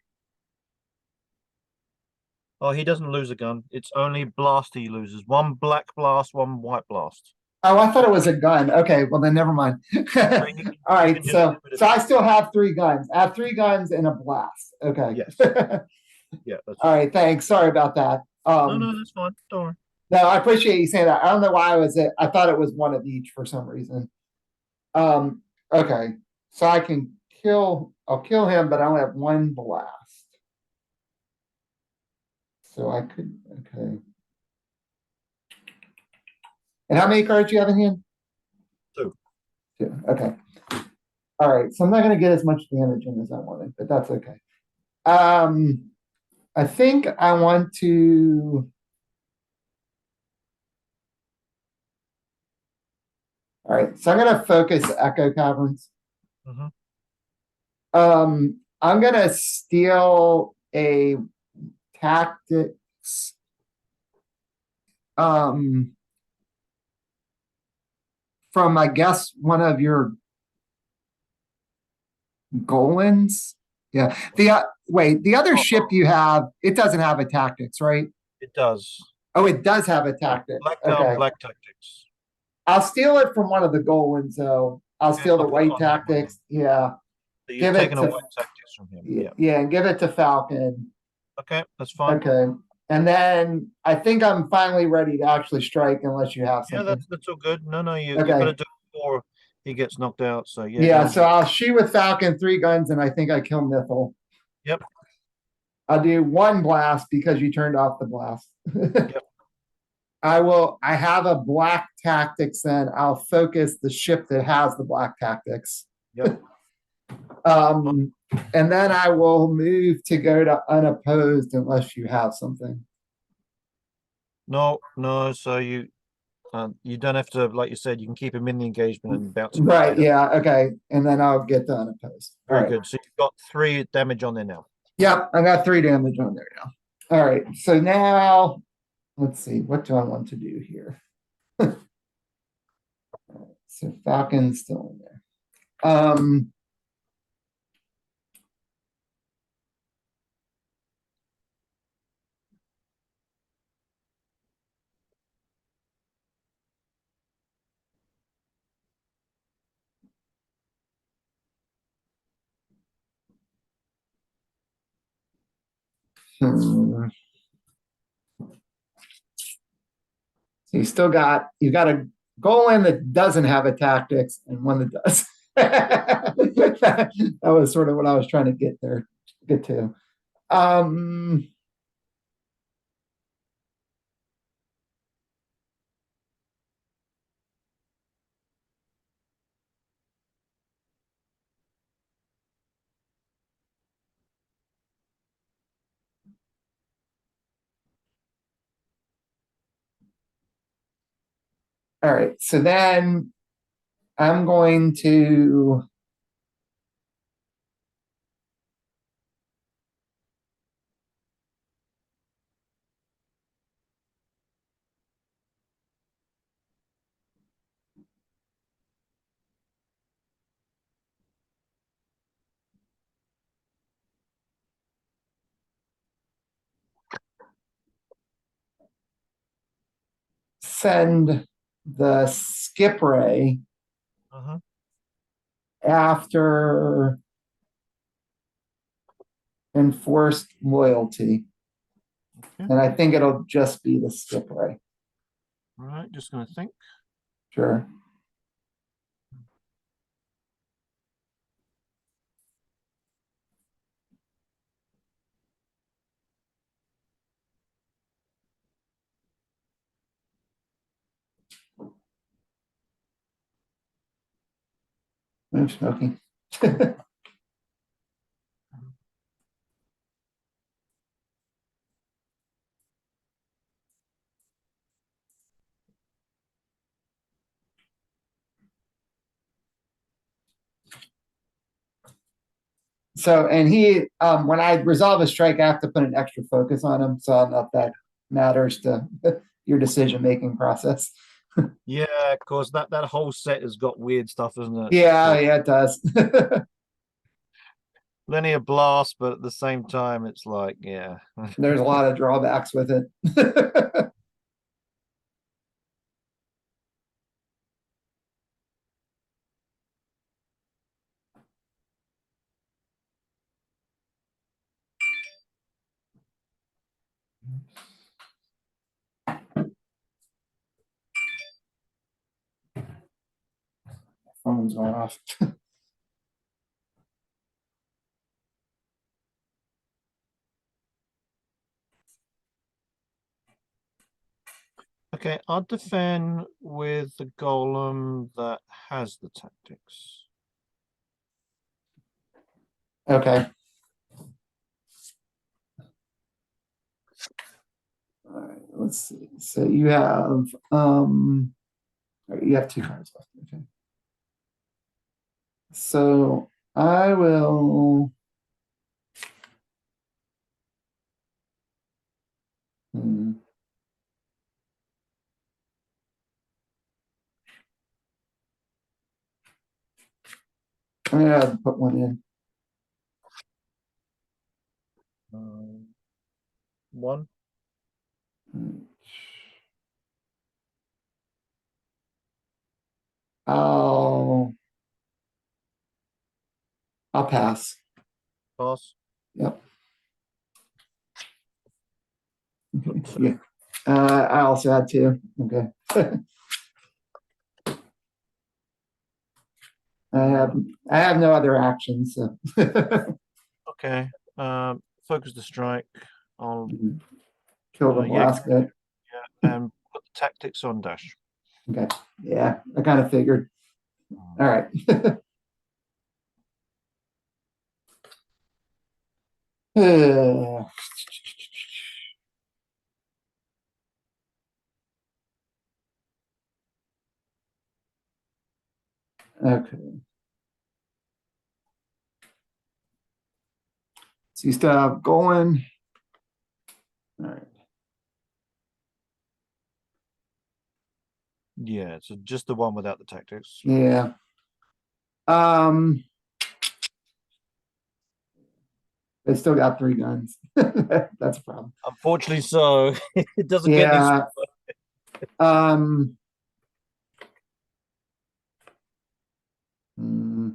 Speaker 2: Oh, he doesn't lose a gun. It's only blast he loses. One black blast, one white blast.
Speaker 1: Oh, I thought it was a gun. Okay, well then never mind.
Speaker 2: So you
Speaker 1: All
Speaker 2: you
Speaker 1: right,
Speaker 2: can just
Speaker 1: so
Speaker 2: do it
Speaker 1: so I still have three guns. I have three guns and a blast. Okay.
Speaker 2: Yes. Yeah, that's
Speaker 1: All
Speaker 2: fine.
Speaker 1: right, thanks. Sorry about that.
Speaker 2: No, that's fine. Don't worry.
Speaker 1: No, I appreciate you saying that. I don't know why I was it. I thought it was one of each for some reason. Um, okay. So I can I'll kill him, but I only have one blast. So I could, okay. And how many cards do you have in hand?
Speaker 2: Two.
Speaker 1: Two. Okay. All right. So I'm not going to get as much damage in as I wanted, but that's okay. I think I want to. All right. So I'm going to focus Echo Caverns.
Speaker 2: Mm-hmm.
Speaker 1: I'm going to steal a tactics. From, I guess, one of your Golans. Yeah. The other ship you have, it doesn't have a tactics, right?
Speaker 2: It does.
Speaker 1: Oh, it does have a tactics.
Speaker 2: Black down,
Speaker 1: Okay.
Speaker 2: black tactics.
Speaker 1: I'll steal it from one of the Golans, though. I'll
Speaker 2: Okay,
Speaker 1: steal the
Speaker 2: I'll put it
Speaker 1: white
Speaker 2: on that one.
Speaker 1: tactics. Yeah.
Speaker 2: So you've
Speaker 1: Give it
Speaker 2: taken a
Speaker 1: to
Speaker 2: white tactics from him. Yeah.
Speaker 1: yeah, and give it to Falcon.
Speaker 2: Okay, that's fine.
Speaker 1: Okay. And then I think I'm finally ready to actually strike unless you have
Speaker 2: Yeah,
Speaker 1: something.
Speaker 2: that's all good. No, you've
Speaker 1: Okay.
Speaker 2: got to do it before he gets knocked out. So yeah.
Speaker 1: Yeah, so I'll shoot with Falcon, three guns, and I think I kill Mythil.
Speaker 2: Yep.
Speaker 1: I'll do one blast because you turned off the blast.
Speaker 2: Yep.
Speaker 1: I have a black tactics, then I'll focus the ship that has the black tactics.
Speaker 2: Yep.
Speaker 1: And then I will move to go to unopposed unless you have something.
Speaker 2: No. So you don't have to, like you said, you can keep him in the engagement and bounce him
Speaker 1: Right,
Speaker 2: later.
Speaker 1: yeah, okay. And then I'll get to unopposed. All
Speaker 2: Very
Speaker 1: right.
Speaker 2: good. So you've got 3 damage on there now.
Speaker 1: Yep, I got 3 damage on there now. All right, so now let's see, what do I want to do here? So Falcon's still in there. So you got a goal in that doesn't have a tactics and one that does. That was sort of what I was trying to get to. All right, so then I'm going to send the skip ray after enforced loyalty.
Speaker 2: Okay.
Speaker 1: And I think it'll just be the skip ray.
Speaker 2: All right, just going to think.
Speaker 1: Sure. I'm smoking. So, and he, when I resolve a strike, I have to put an extra focus on him. So I don't know if that matters to your decision making process.
Speaker 2: Yeah, of course, that whole set has got weird stuff, isn't it?
Speaker 1: Yeah, yeah, it does.
Speaker 2: Linear blast, but at the same time, it's like, yeah.
Speaker 1: There's a lot of drawbacks with it. Phone's off.
Speaker 2: Okay, I'll defend with the golem that has the tactics.
Speaker 1: Okay. All right, let's see. So you have you have 2 cards left. Okay. So I will I'm gonna put one in.
Speaker 2: One.
Speaker 1: I'll I'll pass.
Speaker 2: Pass.
Speaker 1: Yep. Okay. Yeah. I also had 2. Okay. I have no other actions. So.
Speaker 2: Okay. Focus the strike. I'll
Speaker 1: Kill the blast bit.
Speaker 2: Yeah, and put the tactics on dash.
Speaker 1: Okay. Yeah, I kind of figured. All right. Okay. So you still have going. All right.
Speaker 2: Yeah, so just the one without the tactics.
Speaker 1: Yeah. Um. They still got 3 guns. That's a problem.
Speaker 2: Unfortunately, so it doesn't get any.
Speaker 1: Yeah. Um. hmm.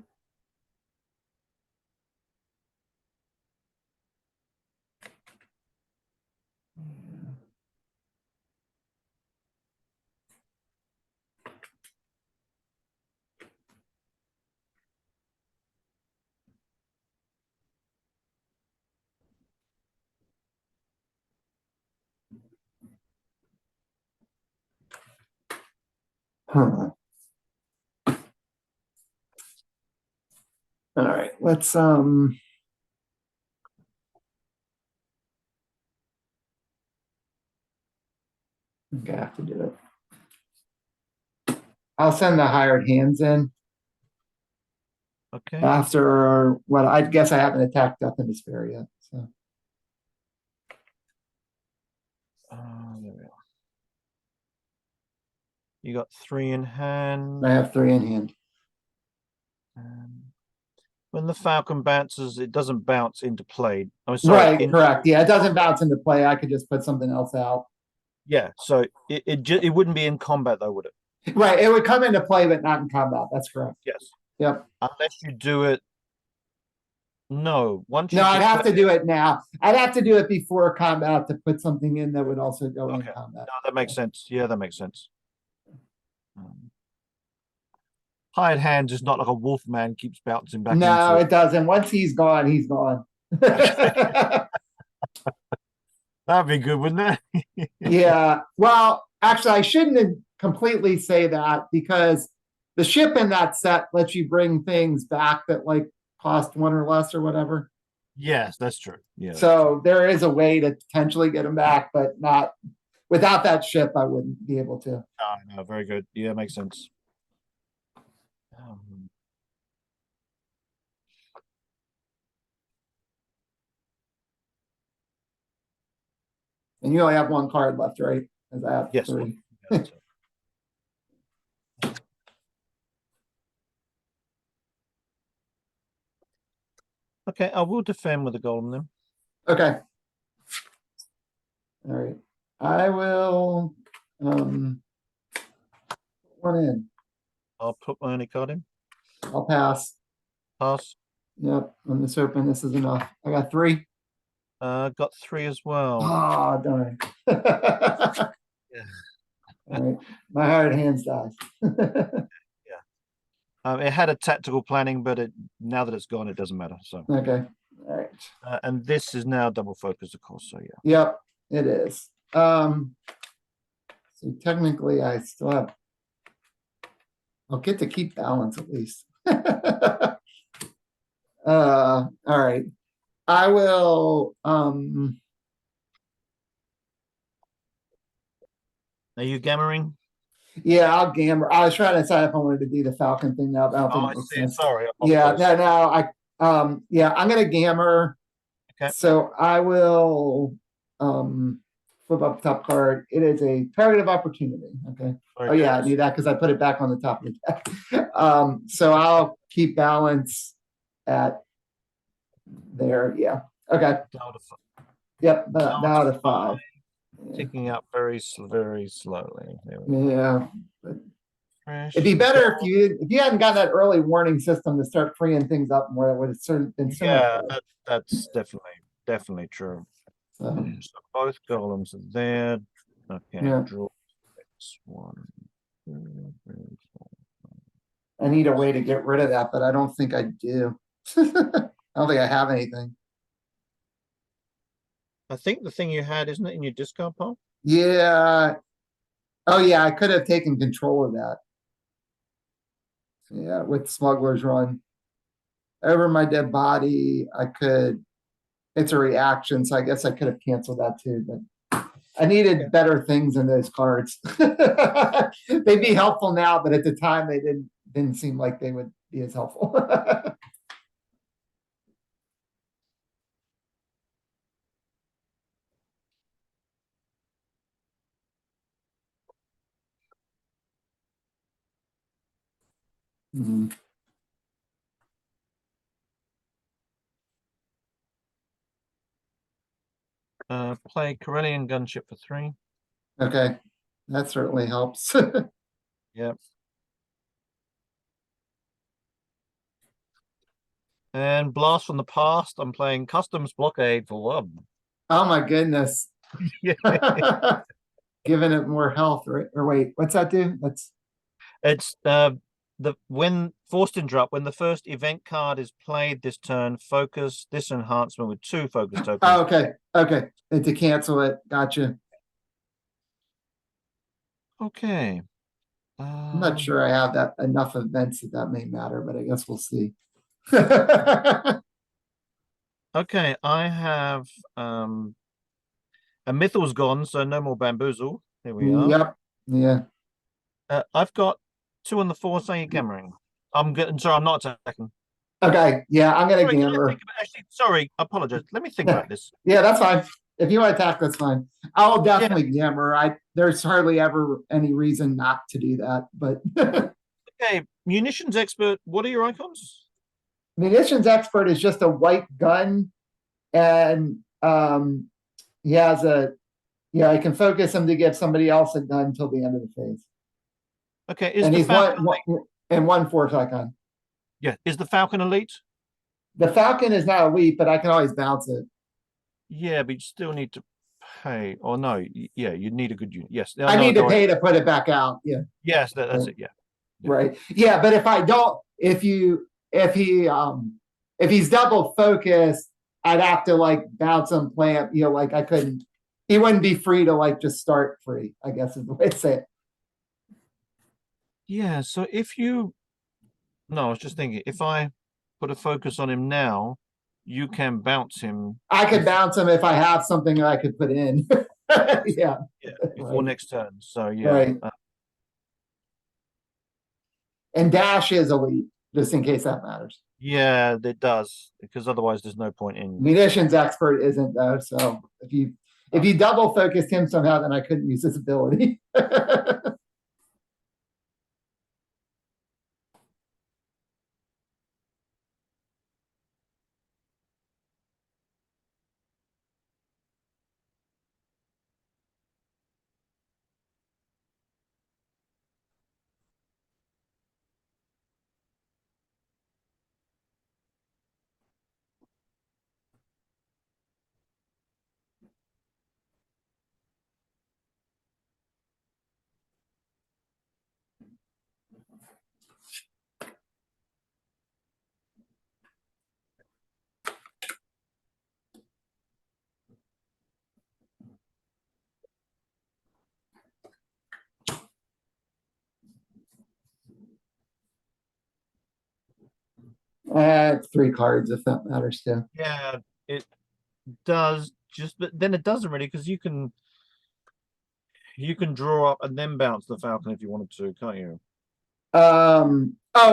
Speaker 1: Huh. All right. Let's I have to do it. I'll send the hired hands in
Speaker 2: Okay.
Speaker 1: after what I guess I haven't attacked up in despair yet. So
Speaker 2: There we are. You got 3 in hand.
Speaker 1: I have 3 in hand.
Speaker 2: When the falcon bounces, it doesn't bounce into play. I'm sorry.
Speaker 1: Right, correct. Yeah, it doesn't bounce into play. I could just put something else out.
Speaker 2: Yeah, so it wouldn't be in combat though, would it?
Speaker 1: Right, it would come into play, but not in combat. That's correct.
Speaker 2: Yes.
Speaker 1: Yep.
Speaker 2: Unless you do it. No, once you
Speaker 1: No, I'd have to
Speaker 2: declare-
Speaker 1: do it now. I'd have to do it before combat to put something in that would also go in
Speaker 2: Okay.
Speaker 1: combat.
Speaker 2: No, that makes sense. Yeah, that makes sense. Hired hands is not like a wolf man keeps bouncing back
Speaker 1: No,
Speaker 2: into
Speaker 1: it doesn't. Once he's gone, he's gone.
Speaker 2: That'd be good, wouldn't it?
Speaker 1: Yeah. Well, actually, I shouldn't completely say that because the ship in that set lets you bring things back that like cost 1 or less or whatever.
Speaker 2: Yes, that's true. Yeah.
Speaker 1: So there is a way to potentially get them back, but not without that ship, I wouldn't be able to.
Speaker 2: No, very good. Yeah, makes sense.
Speaker 1: And you only have one card left, right? As I have
Speaker 2: Yes.
Speaker 1: three.
Speaker 2: Okay, I will defend with the golem then.
Speaker 1: Okay. All right. I will one in.
Speaker 2: I'll put my only card in.
Speaker 1: I'll pass.
Speaker 2: Pass.
Speaker 1: Yep. On this open, this is enough. I got three.
Speaker 2: Got 3 as well.
Speaker 1: Ah, darn.
Speaker 2: Yeah.
Speaker 1: All right. My hard hands dies.
Speaker 2: It had a tactical planning, but now that it's gone, it doesn't matter. So
Speaker 1: Okay. All right.
Speaker 2: and this is now double focus, of course. So yeah.
Speaker 1: Yep, it is. So technically I still have, I'll get to keep balance at least. All right. I will
Speaker 2: Are you gammering?
Speaker 1: yeah, I'll gamble. I was trying to decide if I wanted to do the Falcon thing now, but I don't think
Speaker 2: Oh,
Speaker 1: it
Speaker 2: I
Speaker 1: makes
Speaker 2: see.
Speaker 1: sense.
Speaker 2: Sorry. I
Speaker 1: Yeah,
Speaker 2: apologize.
Speaker 1: no, yeah, I'm gonna gammer.
Speaker 2: Okay.
Speaker 1: So I will flip up top card. It is a target of opportunity. Okay.
Speaker 2: Very
Speaker 1: Oh yeah, I
Speaker 2: good.
Speaker 1: do that because I put it back on the top of the deck. So I'll keep balance at there. Yeah. Okay.
Speaker 2: Down to 5.
Speaker 1: Yep.
Speaker 2: Down
Speaker 1: Now
Speaker 2: to
Speaker 1: to five. Yeah.
Speaker 2: Ticking up very slowly. There we go.
Speaker 1: Yeah. But
Speaker 2: Fresh.
Speaker 1: it'd be better if you hadn't got that early warning system to start freeing things up more. It would have been so much
Speaker 2: Yeah,
Speaker 1: better.
Speaker 2: that's definitely true.
Speaker 1: So,
Speaker 2: So both golems are there. Okay,
Speaker 1: yeah.
Speaker 2: draw 1, 2, 3, 4.
Speaker 1: I need a way to get rid of that, but I don't think I do. I don't think I have anything.
Speaker 2: I think the thing you had, isn't it, in your discard pile?
Speaker 1: Yeah. Oh yeah, I could have taken control of that. Yeah, with Smuggler's Run. Over my dead body, I could. It's a reaction, so I guess I could have canceled that too, but I needed better things in those cards. They'd be helpful now, but at the time they didn't seem like they would be as helpful. Mhm.
Speaker 2: Play Corellian Gunship for 3.
Speaker 1: Okay, that certainly helps.
Speaker 2: Yep. And Blast from the Past, I'm playing Customs Blockade for 1.
Speaker 1: Oh my goodness.
Speaker 2: Yeah.
Speaker 1: Giving it more health, right? Or wait, what's that do? That's
Speaker 2: It's when forced interrupt, when the first event card is played this turn, focus this enhancement with 2 focus tokens.
Speaker 1: oh, okay. Okay. And to cancel it. Gotcha.
Speaker 2: Okay.
Speaker 1: I'm not sure I have that enough events that may matter, but I guess we'll see.
Speaker 2: Okay, I have a Mythal's gone, so no more bamboozle. Here we are.
Speaker 1: Yep. Yeah.
Speaker 2: I've got 2 on the 4 saying gammering. I'm getting sorry, I'm not attacking.
Speaker 1: Okay. Yeah, I'm gonna
Speaker 2: Sorry, can I
Speaker 1: gamble.
Speaker 2: think about- actually, sorry, I apologize. Let me think
Speaker 1: Yeah.
Speaker 2: about this.
Speaker 1: Yeah, that's fine. If you want to attack, that's fine. I'll definitely gamble. There's hardly ever any reason not to do that, but
Speaker 2: Okay, munitions expert, what are your icons?
Speaker 1: munitions expert is just a white gun, and he has I can focus him to give somebody else a gun until the end of the phase.
Speaker 2: Okay, is
Speaker 1: And
Speaker 2: the
Speaker 1: he's
Speaker 2: Falcon
Speaker 1: one force icon.
Speaker 2: Yeah, is the Falcon elite?
Speaker 1: The Falcon is not elite, but I can always bounce it.
Speaker 2: Yeah, but you still need to pay. Or no, yeah, you need a good unit. Yes,
Speaker 1: I need to pay to put it back out. Yeah.
Speaker 2: Yes, that's it. Yeah.
Speaker 1: Right. Yeah, but if I don't, if he's double focused, I'd have to like bounce him, plant. Like I couldn't. He wouldn't be free to like just start free. I guess is the way to say it.
Speaker 2: Yeah. So if you, no, I was just thinking if I put a focus on him now, you can bounce him.
Speaker 1: I could bounce him if I have something that I could put in. Yeah.
Speaker 2: Yeah. Before next turn. So yeah.
Speaker 1: Right. And dash is elite, just in case that matters.
Speaker 2: Yeah, it does, because otherwise there's no point in.
Speaker 1: Munitions expert isn't though, so if you double focused him somehow, then I couldn't use his ability. It's 3 cards if that matters too.
Speaker 2: Yeah, it does. But then it doesn't really, because you can draw up and then bounce the falcon if you wanted to, can't you?
Speaker 1: Oh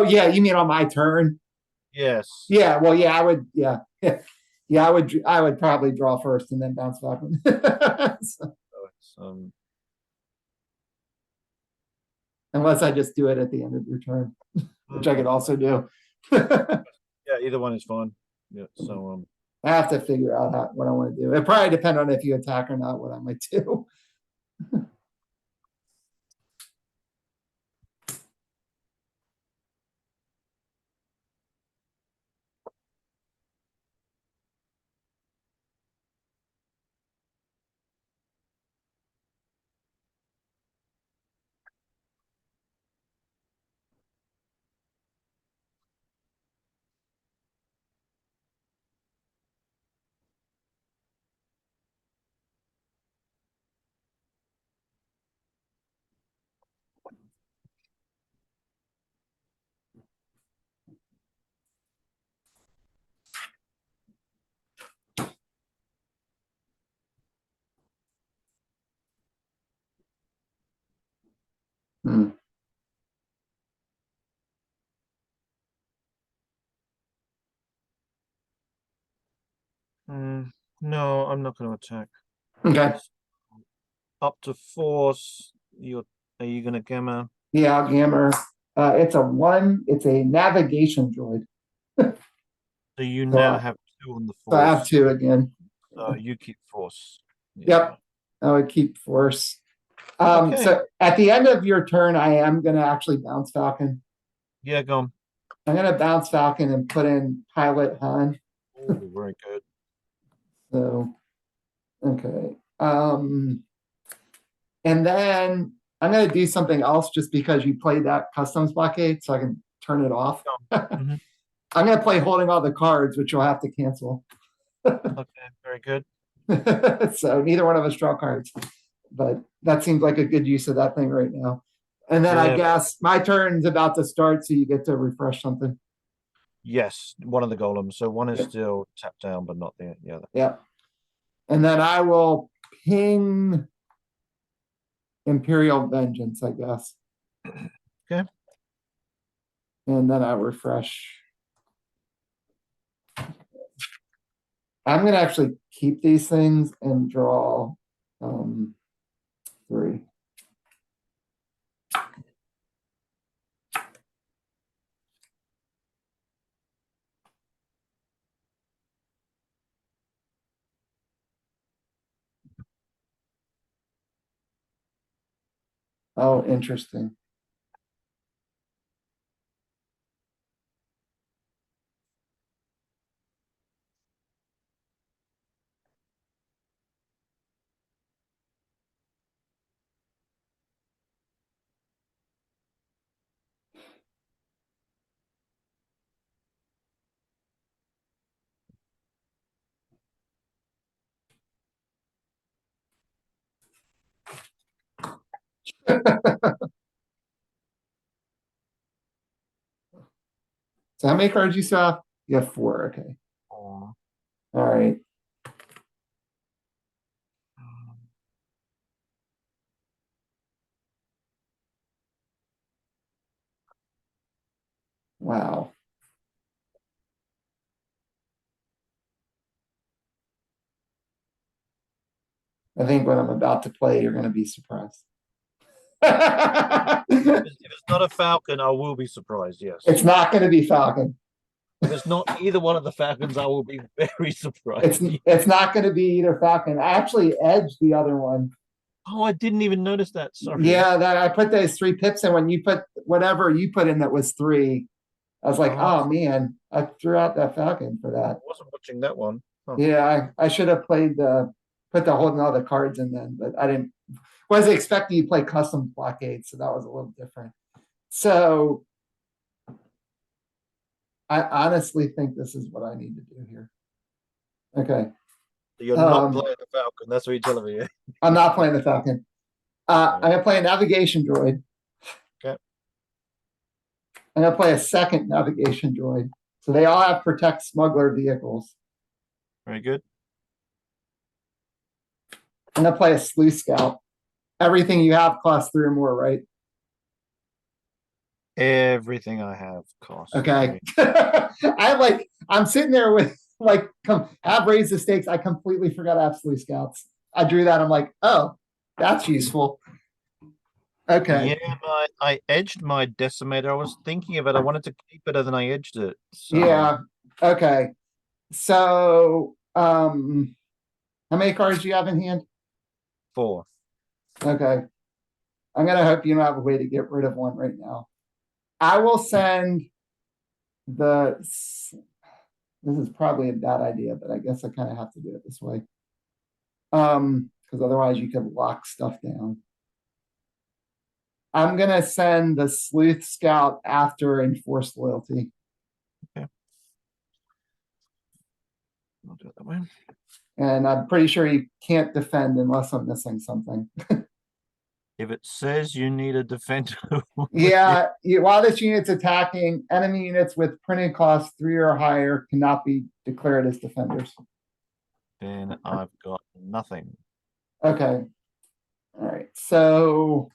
Speaker 1: yeah, you mean on my turn?
Speaker 2: Yes.
Speaker 1: Yeah, well, yeah, I would, yeah, yeah, I would probably draw first and then bounce falcon. So,
Speaker 2: So it's,
Speaker 1: unless I just do it at the end of your turn, which I could also do. I
Speaker 2: yeah, either one is fine. Yeah. So
Speaker 1: have to figure out what I want to do. It probably depend on if you attack or not, what I might do. Hmm.
Speaker 2: no, I'm not going to attack.
Speaker 1: Okay.
Speaker 2: Up to force. Are you going to gamma?
Speaker 1: Yeah, Gammer. It's a 1. It's a navigation droid.
Speaker 2: So you
Speaker 1: So
Speaker 2: now
Speaker 1: I,
Speaker 2: have 2 on the
Speaker 1: so I have
Speaker 2: force.
Speaker 1: 2 again.
Speaker 2: So you keep force.
Speaker 1: Yep. I would keep force.
Speaker 2: Okay.
Speaker 1: So at the end of your turn, I am going to actually bounce Falcon.
Speaker 2: Yeah, go on.
Speaker 1: I'm going to bounce Falcon and put in Pilot Han.
Speaker 2: Oh, very good.
Speaker 1: So, okay. And then I'm going to do something else just because you played that customs blockade, so I can turn it off.
Speaker 2: Mhm.
Speaker 1: I'm going to play holding all the cards, which you'll have to cancel.
Speaker 2: Okay, very good.
Speaker 1: So neither one of us draw cards, but that seems like a good use of that thing right now. And then I
Speaker 2: Yeah.
Speaker 1: guess my turn's about to start, so you get to refresh something.
Speaker 2: Yes, one of the golems. So one is
Speaker 1: Yep.
Speaker 2: still tapped down, but not the other.
Speaker 1: Yeah. And then I will ping Imperial Vengeance, I guess.
Speaker 2: Okay.
Speaker 1: And then I refresh. I'm gonna actually keep these things and draw 3. Oh, interesting. So how many cards you saw? You have 4. Okay.
Speaker 2: Or
Speaker 1: All right. Wow. I think what I'm about to play, you're gonna be surprised.
Speaker 2: If it's not a falcon, I will be surprised. Yes.
Speaker 1: It's not gonna be Falcon.
Speaker 2: If it's not either one of the falcons, I will be very surprised.
Speaker 1: It's not gonna be either Falcon. I actually edged the other one.
Speaker 2: Oh, I didn't even notice that. Sorry.
Speaker 1: Yeah, that I put those 3 pips in when you put whatever you put in that was 3. I was like,
Speaker 2: Oh.
Speaker 1: oh man, I threw out that Falcon for
Speaker 2: I
Speaker 1: that.
Speaker 2: wasn't watching that one. Huh.
Speaker 1: Yeah, I should have played put the whole other cards in then, but I didn't was expecting you to play custom blockade, so that was a little different. So I honestly think this is what I need to do here. Okay.
Speaker 2: You're not playing the falcon. That's what you're telling me.
Speaker 1: I'm not playing the Falcon. I'm gonna play a navigation droid.
Speaker 2: Okay.
Speaker 1: I'm gonna play a second navigation droid. So they all have protect smuggler vehicles.
Speaker 2: Very good.
Speaker 1: I'm gonna play a sleuth scout. Everything you have costs 3 or more, right?
Speaker 2: Everything I have costs.
Speaker 1: Okay. I'm sitting there with have raised the stakes. I completely forgot I have sleuth scouts. I drew that. I'm like, oh, that's useful. Okay.
Speaker 2: Yeah, I edged my decimator. I was thinking of it. I wanted to keep it, and then I edged it. So.
Speaker 1: Yeah. Okay. So, how many cards do you have in hand?
Speaker 2: 4.
Speaker 1: Okay. I'm gonna hope you don't have a way to get rid of one right now. I will send this is probably a bad idea, but I guess I kind of have to do it this way. Because otherwise you could lock stuff down. I'm gonna send the sleuth scout after enforced loyalty.
Speaker 2: Okay. I'll do it that way.
Speaker 1: And I'm pretty sure you can't defend unless I'm missing something.
Speaker 2: If it says you need a defender.
Speaker 1: Yeah, while this unit's attacking, enemy units with printing costs 3 or higher cannot be declared as defenders.
Speaker 2: Then I've got nothing.
Speaker 1: Okay. All right. So.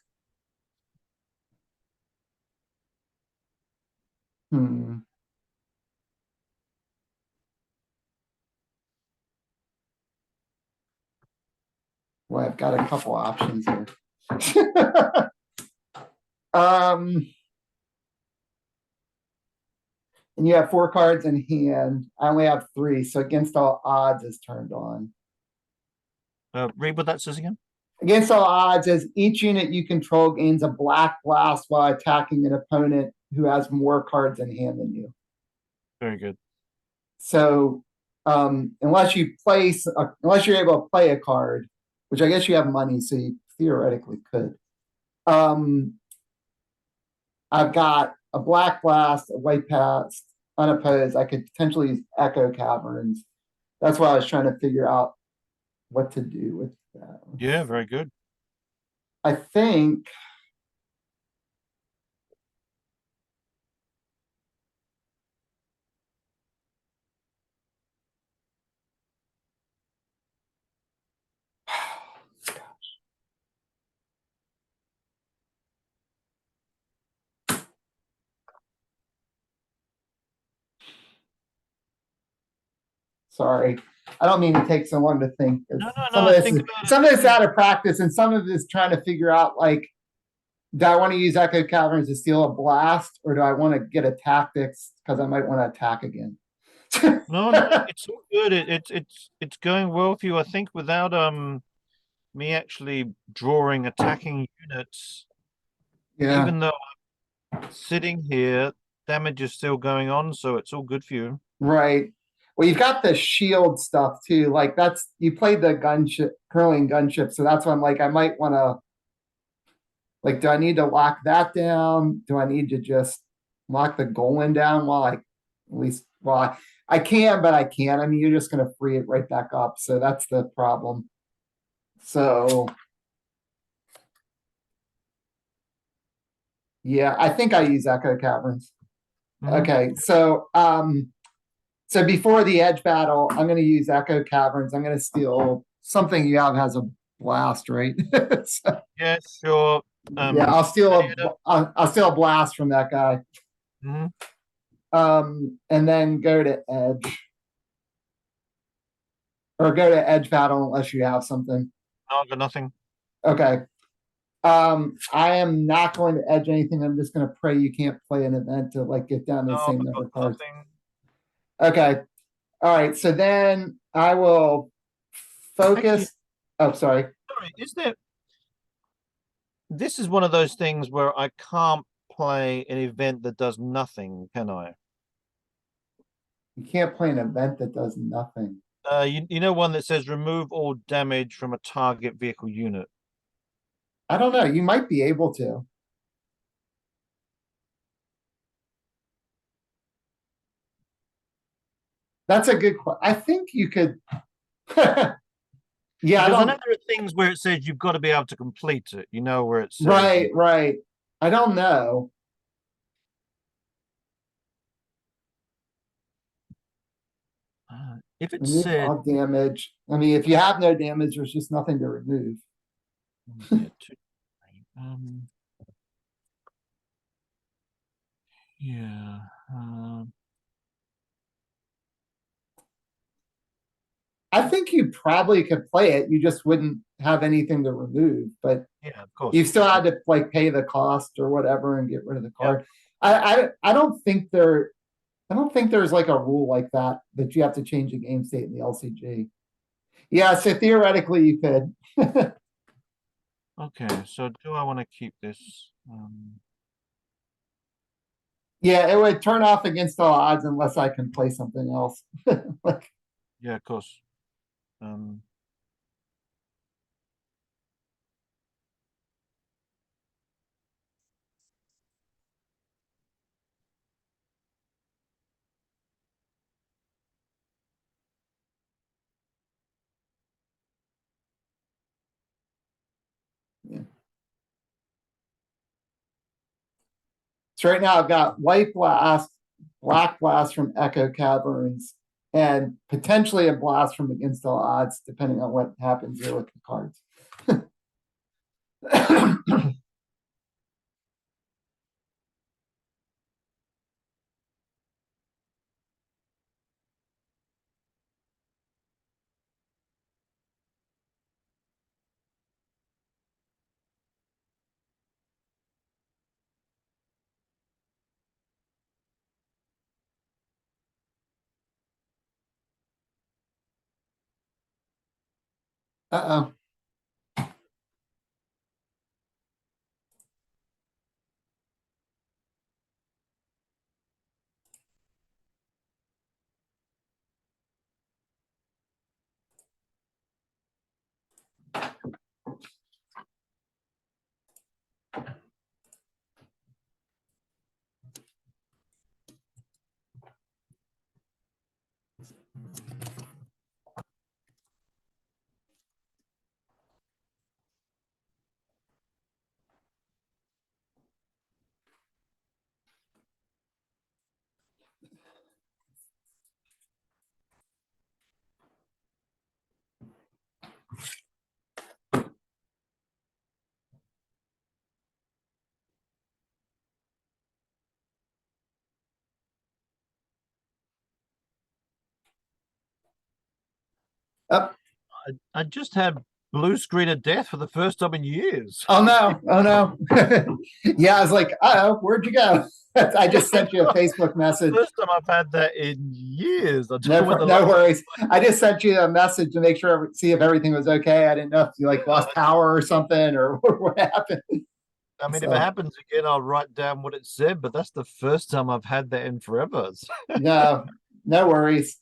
Speaker 1: Well, I've got a couple options here. And you have 4 cards in hand. I only have 3, so against all odds is turned on.
Speaker 2: Read what that says again.
Speaker 1: Against all odds, as each unit you control gains a black blast while attacking an opponent who has more cards in hand than you.
Speaker 2: Very good.
Speaker 1: So, unless you're able to play a card, which I guess you have money, so you theoretically could. I've got a black blast, a white pass, unopposed. I could potentially use echo caverns. That's why I was trying to figure out what to do with that.
Speaker 2: Yeah, very good.
Speaker 1: I think. Sorry, I don't mean to take so long to think. Some of this is out of practice, and some of this trying to figure out like, do I want to use echo caverns to steal a blast, or do I want to get a tactics because I might want to attack again?
Speaker 2: No, it's all good. It's going well for you. I think without me actually drawing attacking units,
Speaker 1: Yeah.
Speaker 2: even though I'm sitting here, damage is still going on, so it's all good for you.
Speaker 1: Right. Well, you've got the shield stuff too. Like you played the gunship, curling gunship, so that's why I'm like, I might want to. Like, do I need to lock that down? Do I need to just lock the Golan down I can, but I can't. I mean, you're just going to free it right back up. So that's the problem. So. Yeah, I think I use echo caverns. Okay, so so before the edge battle, I'm going to use echo caverns. I'm going to steal something you have has a blast, right?
Speaker 2: So, yeah, sure.
Speaker 1: Yeah, I'll steal a blast from that guy. And then go to edge. Or go to edge battle unless you have something.
Speaker 2: No, I got nothing.
Speaker 1: Okay. I am not going to edge anything. I'm just gonna pray you can't play an event to like get down to
Speaker 2: No,
Speaker 1: the same
Speaker 2: I've
Speaker 1: number
Speaker 2: got
Speaker 1: of cards.
Speaker 2: nothing.
Speaker 1: Okay. All right. So then I will
Speaker 2: Actually,
Speaker 1: focus. Oh, sorry.
Speaker 2: sorry, is there? This is one of those things where I can't play an event that does nothing, can I?
Speaker 1: You can't play an event that does nothing.
Speaker 2: You know one that says remove all damage from a target vehicle unit.
Speaker 1: I don't know. You might be able to. That's a good question. I think you could. Yeah, I
Speaker 2: Because I know
Speaker 1: don't.
Speaker 2: there are things where it says you've got to be able to complete it. You know, where it says
Speaker 1: Right, right. I don't know.
Speaker 2: if it
Speaker 1: Remove
Speaker 2: said
Speaker 1: all damage. I mean, if you have no damage, there's just nothing to remove.
Speaker 2: yeah, um, yeah,
Speaker 1: I think you probably could play it. You just wouldn't have anything to remove, but
Speaker 2: yeah, of course.
Speaker 1: you still had to like pay the cost or whatever and get rid of the
Speaker 2: Yep.
Speaker 1: card. I don't think I don't think there's like a rule like that that you have to change the game state in the LCG. Yeah, so theoretically you could.
Speaker 2: Okay, so do I want to keep this?
Speaker 1: Yeah, it would turn off against all odds unless I can play something else. Like,
Speaker 2: Yeah, of course. Um,
Speaker 1: so right now I've got white blast, black blast from Echo Caverns, and potentially a blast from against all odds, depending on what happens here with the cards. Uh-oh. Oh,
Speaker 2: I just had blue screen of death for the first time in years.
Speaker 1: oh no. Oh no. Yeah, I was like, uh-oh, where'd you go? I just sent you a Facebook message.
Speaker 2: First time I've had that in years. I don't know
Speaker 1: No,
Speaker 2: when the
Speaker 1: no
Speaker 2: last
Speaker 1: worries. I just sent you a message to make sure, see if everything was okay. I didn't know if you like lost power or something or what happened.
Speaker 2: I mean, if it
Speaker 1: So,
Speaker 2: happens again, I'll write down what it said, but that's the first time I've had that in forever.
Speaker 1: no, no worries.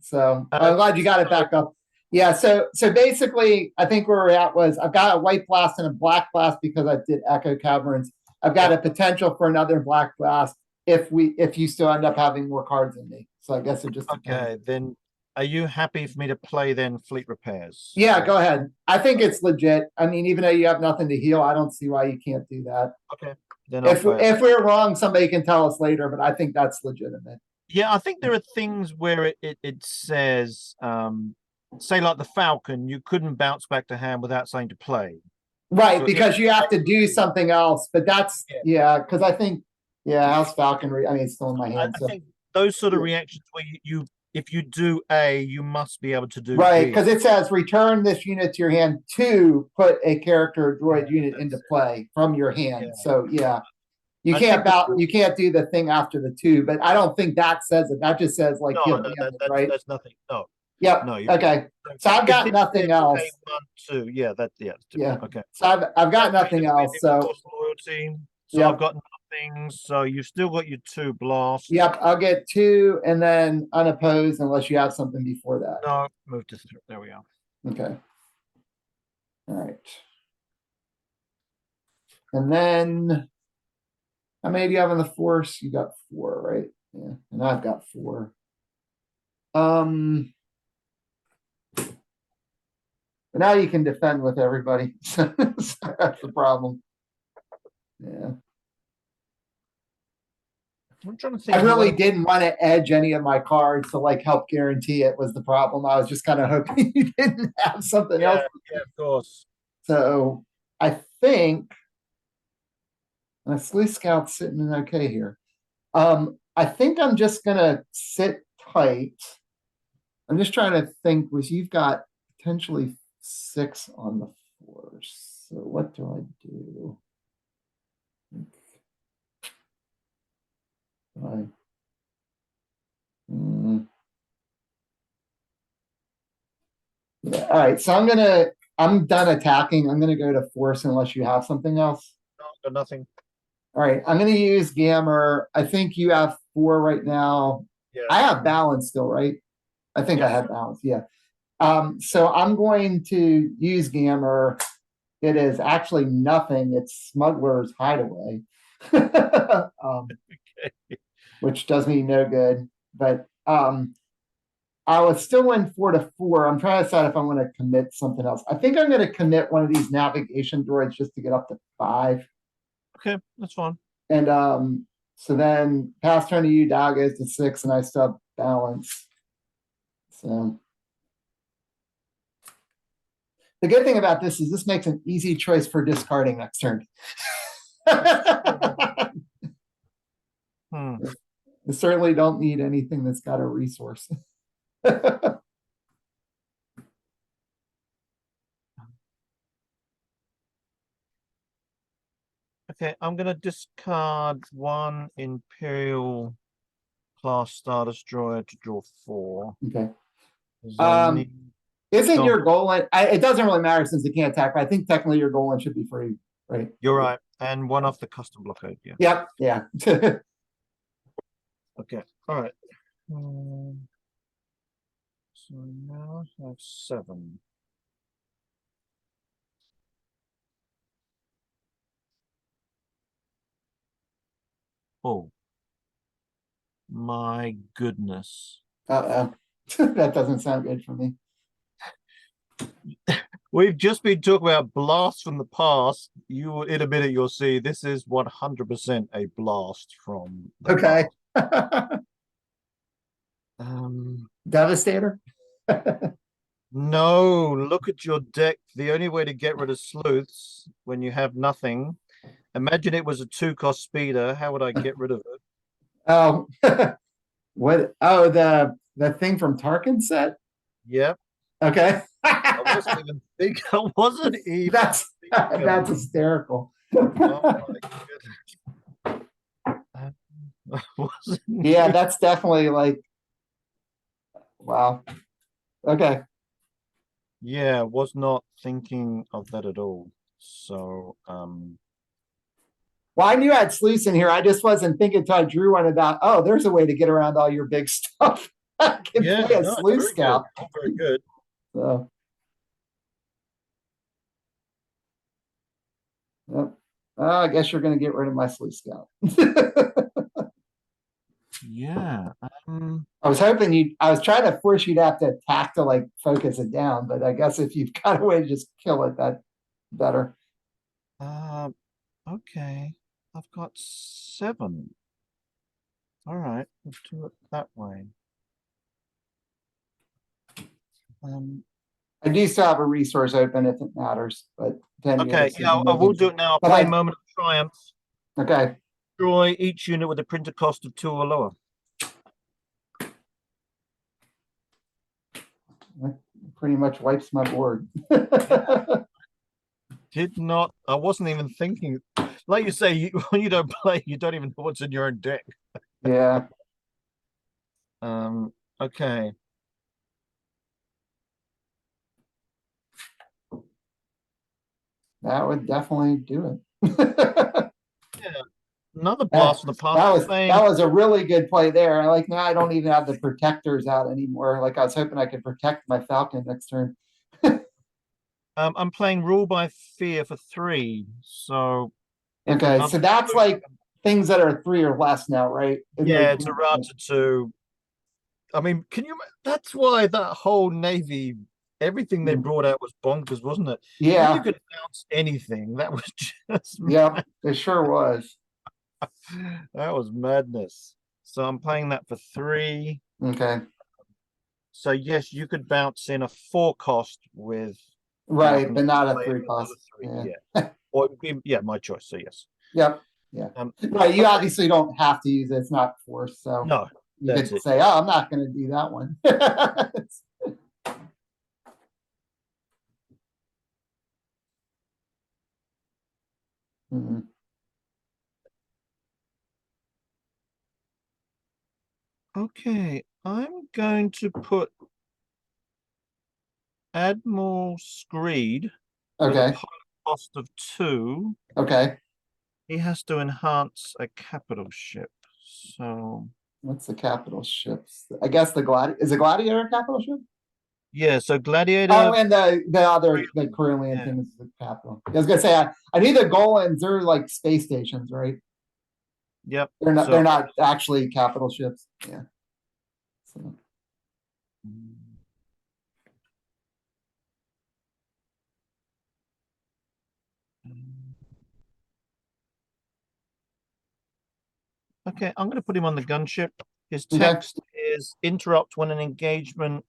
Speaker 1: So I'm
Speaker 2: Uh,
Speaker 1: glad you got it back up. Yeah, so basically, I think where we're at was I've got a white blast and a black blast because I did Echo Caverns. I've got a potential for another black blast if you still end up having more cards than me. So I guess it just depends.
Speaker 2: okay, then are you happy for me to play then fleet repairs?
Speaker 1: Yeah, go ahead. I think it's legit. I mean, even though you have nothing to heal, I don't see why you can't do that.
Speaker 2: Okay, then I'll play it.
Speaker 1: If we're wrong, somebody can tell us later, but I think that's legitimate.
Speaker 2: Yeah, I think there are things where it says, say like the Falcon, you couldn't bounce back to hand without saying to play.
Speaker 1: Right,
Speaker 2: So
Speaker 1: because you have to do something else. But that's
Speaker 2: Yeah.
Speaker 1: because I think House Falconry. I mean, it's still in my
Speaker 2: I
Speaker 1: hand. So
Speaker 2: think those sort of
Speaker 1: yeah.
Speaker 2: reactions where you if you do A, you must be able to do
Speaker 1: Right,
Speaker 2: B.
Speaker 1: because it says return this unit to your hand to put a character or droid
Speaker 2: Yeah,
Speaker 1: unit into
Speaker 2: that's it.
Speaker 1: play from your hand.
Speaker 2: Yeah.
Speaker 1: So yeah, you
Speaker 2: I
Speaker 1: can't
Speaker 2: think
Speaker 1: you can't do the thing after the two, but I don't think that says it. That just says like
Speaker 2: no,
Speaker 1: he'll
Speaker 2: no,
Speaker 1: damage, right?
Speaker 2: that's nothing. No,
Speaker 1: Yep.
Speaker 2: no.
Speaker 1: Okay. So I've
Speaker 2: If
Speaker 1: got
Speaker 2: this
Speaker 1: nothing
Speaker 2: says
Speaker 1: else.
Speaker 2: A1, 2, yeah, that's
Speaker 1: Yeah.
Speaker 2: different. Okay.
Speaker 1: So I've got
Speaker 2: That's
Speaker 1: nothing else. So
Speaker 2: loyalty. So I've
Speaker 1: yep.
Speaker 2: got nothing. So you've still got your 2 blasts.
Speaker 1: Yep. I'll get 2 and then unopposed unless you have something before that.
Speaker 2: No, move to 3. There we are.
Speaker 1: Okay. All right. And then how many do you have in the force? You got 4, right? Yeah. And I've got 4. But now you can defend with everybody. So that's the problem. Yeah.
Speaker 2: I'm trying to think.
Speaker 1: I really didn't want to edge any of my cards to like help guarantee it was the problem. I was just kind of hoping you didn't have something else.
Speaker 2: Yeah, of course.
Speaker 1: So I think my sleuth scout's sitting in okay here. I think I'm just gonna sit tight. I'm just trying to think, was you've got potentially 6 on the force. So what do I do? I, yeah, all right. So I'm done attacking. I'm gonna go to force unless you have something else.
Speaker 2: No, nothing.
Speaker 1: All right, I'm gonna use Gammer. I think you have 4 right now.
Speaker 2: Yeah.
Speaker 1: I have balance still, right? I think I have balance, yeah. So I'm going to use Gammer. It is actually nothing. It's Smuggler's Hideaway. Which does me no good. But I was still in 4-4. I'm trying to decide if I'm going to commit something else. I think I'm going to commit one of these navigation droids just to get up to 5.
Speaker 2: Okay, that's fine.
Speaker 1: And so then pass turn to you, Dow goes to 6, and I still have balance. So the good thing about this is this makes an easy choice for discarding next turn. I certainly don't need anything that's got a resource.
Speaker 2: Okay, I'm gonna discard 1 Imperial class Star Destroyer to draw 4.
Speaker 1: Okay.
Speaker 2: Need...
Speaker 1: Isn't your goal? It doesn't really matter since it can't attack. But I think technically your goal should be free, right?
Speaker 2: You're right, and 1 off the custom blockade. Yeah.
Speaker 1: Yep. Yeah.
Speaker 2: Okay. All right. So now I have 7. Oh. My goodness.
Speaker 1: That doesn't sound good for me.
Speaker 2: We've just been talking about blasts from the past. You, in a minute, you'll see this is 100% a blast from the
Speaker 1: okay. Devastator?
Speaker 2: No, look at your deck. The only way to get rid of sleuths when you have nothing. Imagine it was a 2-cost speeder. How would I get rid of it?
Speaker 1: Oh, what? Oh, the thing from Tarkin set?
Speaker 2: Yep.
Speaker 1: Okay.
Speaker 2: I wasn't even thinking. I wasn't even.
Speaker 1: That's hysterical.
Speaker 2: Oh
Speaker 1: yeah, that's definitely like, wow. Okay.
Speaker 2: Yeah, was not thinking of that at all. So,
Speaker 1: well, I knew I had sleuths in here. I just wasn't thinking until I drew one about, oh, there's a way to get around all your big stuff. I can play a sleuth scout.
Speaker 2: Very good.
Speaker 1: So, yep. I guess you're going to get rid of my sleuth scout.
Speaker 2: Yeah.
Speaker 1: I was hoping I was trying to force you to have to attack to like focus it down, but I guess if you've got a way to just kill it, that's better.
Speaker 2: Okay. I've got 7. All right, let's do it that way.
Speaker 1: I do still have a resource open if it matters, but then
Speaker 2: okay, yeah, I will do it now. I'll play Moment of Triumph.
Speaker 1: Okay.
Speaker 2: Destroy each unit with a printer cost of 2 or lower.
Speaker 1: That pretty much wipes my board.
Speaker 2: Did not. I wasn't even thinking. Like you say, when you don't play, you don't even know what's in your own deck.
Speaker 1: Yeah.
Speaker 2: Okay.
Speaker 1: That would definitely do it.
Speaker 2: Yeah. Another
Speaker 1: That,
Speaker 2: blast from the past.
Speaker 1: that was a really good play there. I like now I don't even have the protectors out anymore. Like I was hoping I could protect my Falcon next turn.
Speaker 2: I'm playing Rule by Fear for 3. So if
Speaker 1: Okay,
Speaker 2: another
Speaker 1: so that's like things that are 3 or less now, right?
Speaker 2: yeah, it's a Rata 2. I mean, can you? That's why that whole Navy, everything they brought out was bonkers, wasn't it? When you
Speaker 1: Yeah.
Speaker 2: could announce anything, that was just
Speaker 1: Yep, it sure was.
Speaker 2: that was madness. So I'm playing that for 3.
Speaker 1: Okay.
Speaker 2: So yes, you could bounce in a 4 cost with
Speaker 1: Right,
Speaker 2: me
Speaker 1: but not a
Speaker 2: playing
Speaker 1: 3
Speaker 2: another
Speaker 1: cost.
Speaker 2: 3.
Speaker 1: Yeah.
Speaker 2: Yeah. Or it would be, yeah, my choice. So yes.
Speaker 1: Yep. Yeah.
Speaker 2: Um,
Speaker 1: Right. You
Speaker 2: okay.
Speaker 1: obviously don't have to use it. It's not forced. So
Speaker 2: No,
Speaker 1: you
Speaker 2: that's
Speaker 1: could
Speaker 2: it.
Speaker 1: say, oh, I'm not going to do that one. Mhm.
Speaker 2: Okay, I'm going to put Admiral Screed with a
Speaker 1: Okay.
Speaker 2: pilot cost of 2.
Speaker 1: Okay.
Speaker 2: He has to enhance a capital ship. So
Speaker 1: What's the capital ships? I guess the Gladi is a Gladiator a capital ship?
Speaker 2: yeah, so Gladiator.
Speaker 1: Oh, and the other the Carillion
Speaker 2: Yeah.
Speaker 1: thing is the capital. I was gonna say I knew the Golans are like space stations, right?
Speaker 2: Yep.
Speaker 1: They're not actually capital ships. Yeah. So
Speaker 2: okay, I'm going to put him on the gunship. His
Speaker 1: okay.
Speaker 2: text is interrupt when an engagement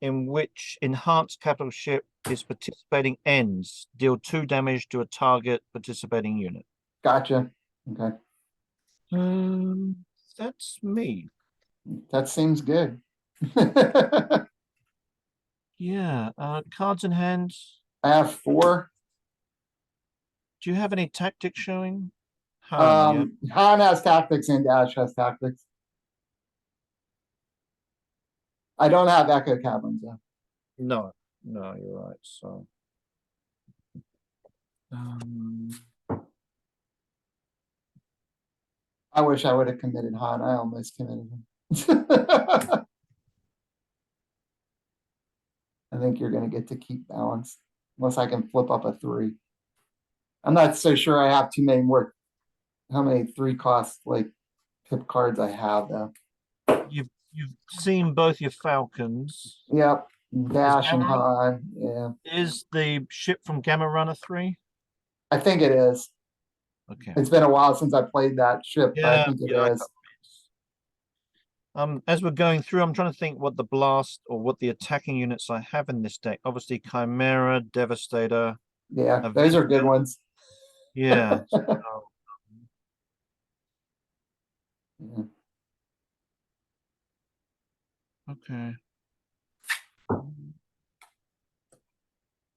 Speaker 2: in which enhanced capital ship is participating ends. Deal 2 damage to a target participating unit.
Speaker 1: Gotcha. Okay.
Speaker 2: That's me.
Speaker 1: That seems good.
Speaker 2: Yeah. Cards in hand.
Speaker 1: I have 4.
Speaker 2: Do you have any tactics showing? Yeah.
Speaker 1: Han has tactics and Dash has tactics. I don't have Echo Caverns though.
Speaker 2: No, no, you're right. So, um,
Speaker 1: I wish I would have committed Han. I almost committed him. I think you're going to get to keep balance unless I can flip up a 3. I'm not so sure I have too many more. How many 3 cost like pip cards I have though?
Speaker 2: you've seen both your Falcons.
Speaker 1: Yep. Dash and
Speaker 2: Gamma
Speaker 1: Han. Yeah.
Speaker 2: is the ship from Gamma Runner 3?
Speaker 1: I think it is.
Speaker 2: Okay.
Speaker 1: It's been a while since I played that ship, but I think it is.
Speaker 2: As we're going through, I'm trying to think what the blast or what the attacking units I have in this deck. Obviously, Chimera, Devastator.
Speaker 1: Yeah, those are good ones.
Speaker 2: Yeah.
Speaker 1: Yeah.
Speaker 2: Okay.
Speaker 1: I'm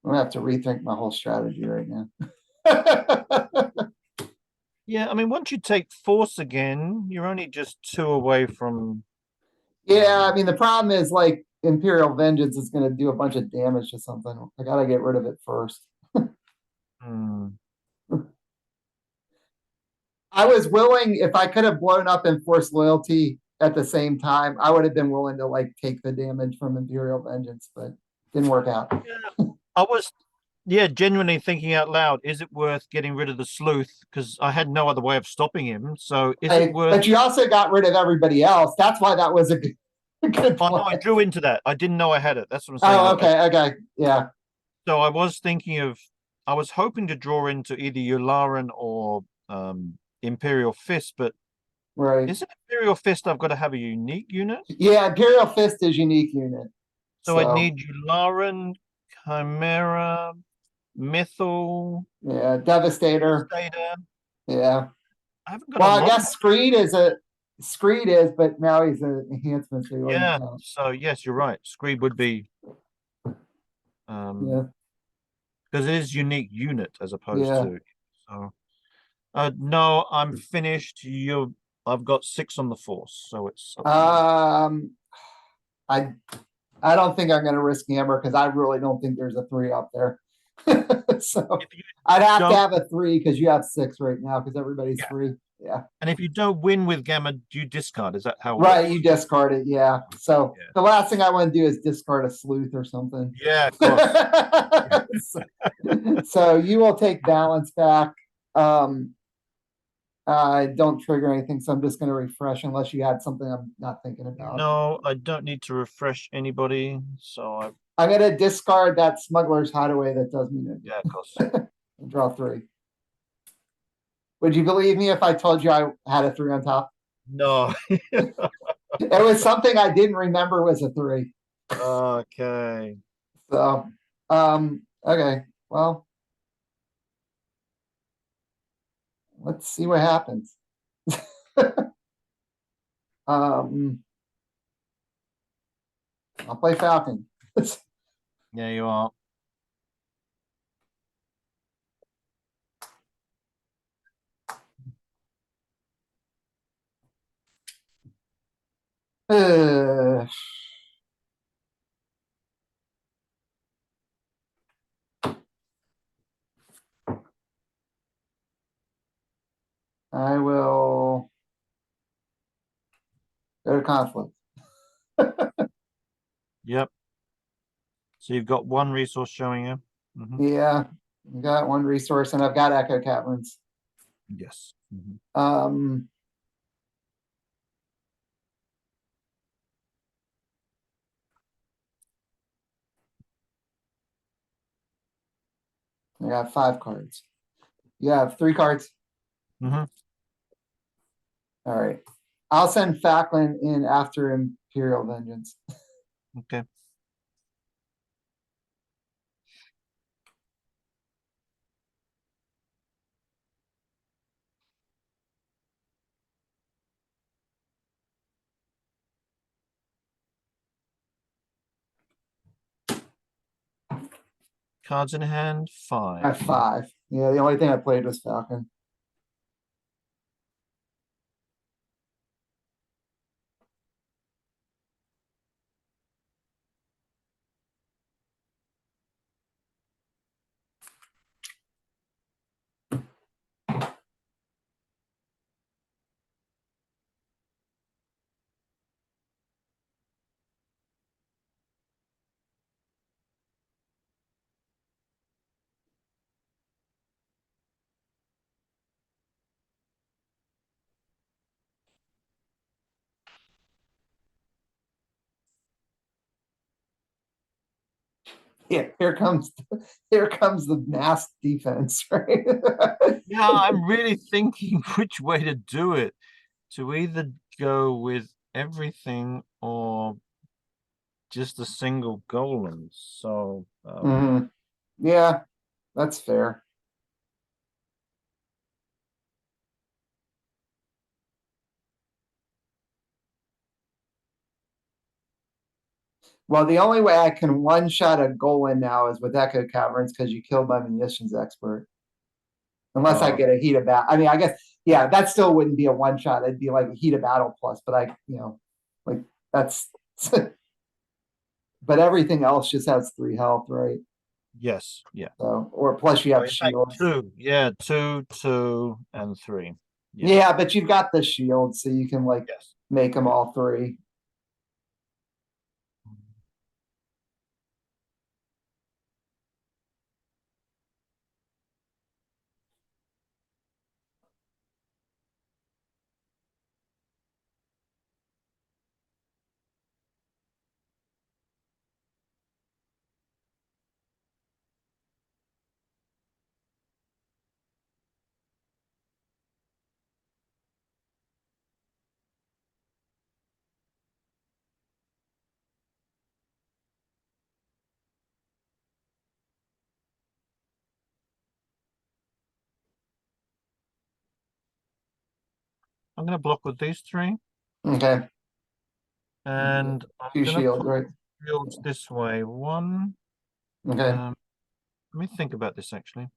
Speaker 1: gonna have to rethink my whole strategy right now.
Speaker 2: Yeah, I mean, once you take Force again, you're only just 2 away from.
Speaker 1: Yeah, I mean the problem is like Imperial Vengeance is gonna do a bunch of damage to something. I gotta get rid of it first.
Speaker 2: Hmm.
Speaker 1: I was willing, if I could have blown up Enforced Loyalty at the same time, I would have been willing to like take the damage from Imperial Vengeance, but didn't work out.
Speaker 2: Yeah, I was, yeah, genuinely thinking out loud, is it worth getting rid of the sleuth? Because I had no other way of stopping him. So is it worth?
Speaker 1: But you also got rid of everybody else. That's why that was a good, good
Speaker 2: Oh, no, I
Speaker 1: play.
Speaker 2: drew into that. I didn't know I had it. That's what I'm saying.
Speaker 1: Oh, okay, okay, yeah.
Speaker 2: So I was thinking of, I was hoping to draw into either Yularen or Imperial Fist, but
Speaker 1: Right.
Speaker 2: is it Imperial Fist? I've got to have a unique unit.
Speaker 1: Yeah, Imperial Fist is unique unit.
Speaker 2: So I'd need Yularen, Chimera, Mythal,
Speaker 1: yeah, Devastator.
Speaker 2: Devastator.
Speaker 1: Yeah.
Speaker 2: I haven't got
Speaker 1: Well,
Speaker 2: a
Speaker 1: I
Speaker 2: lot.
Speaker 1: guess Screed is a Screed is, but now he's an enhancement, so he wouldn't
Speaker 2: Yeah,
Speaker 1: count.
Speaker 2: so yes, you're right. Screed would be
Speaker 1: Yeah,
Speaker 2: because it is unique unit as opposed
Speaker 1: yeah.
Speaker 2: to so no, I'm finished. I've got 6 on the force, so it's up to you.
Speaker 1: I I don't think I'm gonna risk hammer because I really don't think there's a three up there. So
Speaker 2: If you
Speaker 1: I'd have to
Speaker 2: don't
Speaker 1: have a three because you have six right now because everybody's
Speaker 2: Yeah.
Speaker 1: three. Yeah.
Speaker 2: And if you don't win with gamma, do you discard? Is that how it
Speaker 1: Right, you
Speaker 2: works?
Speaker 1: discard it, yeah. So
Speaker 2: Yeah.
Speaker 1: the last thing I want to do is discard a sleuth or something.
Speaker 2: Yeah, of course.
Speaker 1: So, so you will take balance back. Um, I don't trigger anything, so I'm just going to refresh unless you had something I'm not thinking about.
Speaker 2: No, I don't need to refresh anybody. So
Speaker 1: I'm going to discard that smuggler's hideaway that does me no
Speaker 2: yeah, of course.
Speaker 1: good. Draw three. Would you believe me if I told you I had a three on top?
Speaker 2: No.
Speaker 1: It was something I didn't remember was a three.
Speaker 2: Okay.
Speaker 1: So, okay, well, let's see what happens. um, I'll play Falcon.
Speaker 2: Yeah, you are.
Speaker 1: Uh, I will go to conflict.
Speaker 2: Yep. So you've got 1 resource showing you.
Speaker 1: Yeah, I got one resource and I've got Echo Caverns.
Speaker 2: Yes.
Speaker 1: Um, I got 5 cards. You have 3 cards.
Speaker 2: Mhm.
Speaker 1: All right. I'll send Falkland in after Imperial Vengeance.
Speaker 2: Okay. Cards in hand,
Speaker 1: I have
Speaker 2: 5.
Speaker 1: 5. Yeah, the only thing I played was Falcon. Yeah, here comes the mass defense, right?
Speaker 2: Yeah, I'm really thinking which way to do it. To either go with everything or just a single golem. So
Speaker 1: Mhm. Yeah, that's fair. Well, the only way I can one shot a Golan now is with Echo Caverns because you killed my munitions expert. Unless I get a heat of battle. I mean, I guess, yeah, that still wouldn't be a one shot. It'd be like a heat of battle plus, but like that's, but everything else just has 3 health, right?
Speaker 2: yes, yeah.
Speaker 1: So, or plus you
Speaker 2: Oh,
Speaker 1: have
Speaker 2: in fact,
Speaker 1: shields.
Speaker 2: 2. Yeah, 2, 2, and 3.
Speaker 1: Yeah, but you've got the shield, so you can like
Speaker 2: Yes.
Speaker 1: make them all 3.
Speaker 2: I'm going to block with these 3.
Speaker 1: Okay,
Speaker 2: And I'm
Speaker 1: two
Speaker 2: gonna
Speaker 1: shields,
Speaker 2: put
Speaker 1: right?
Speaker 2: shields this way. One.
Speaker 1: Okay.
Speaker 2: Let me think about this actually.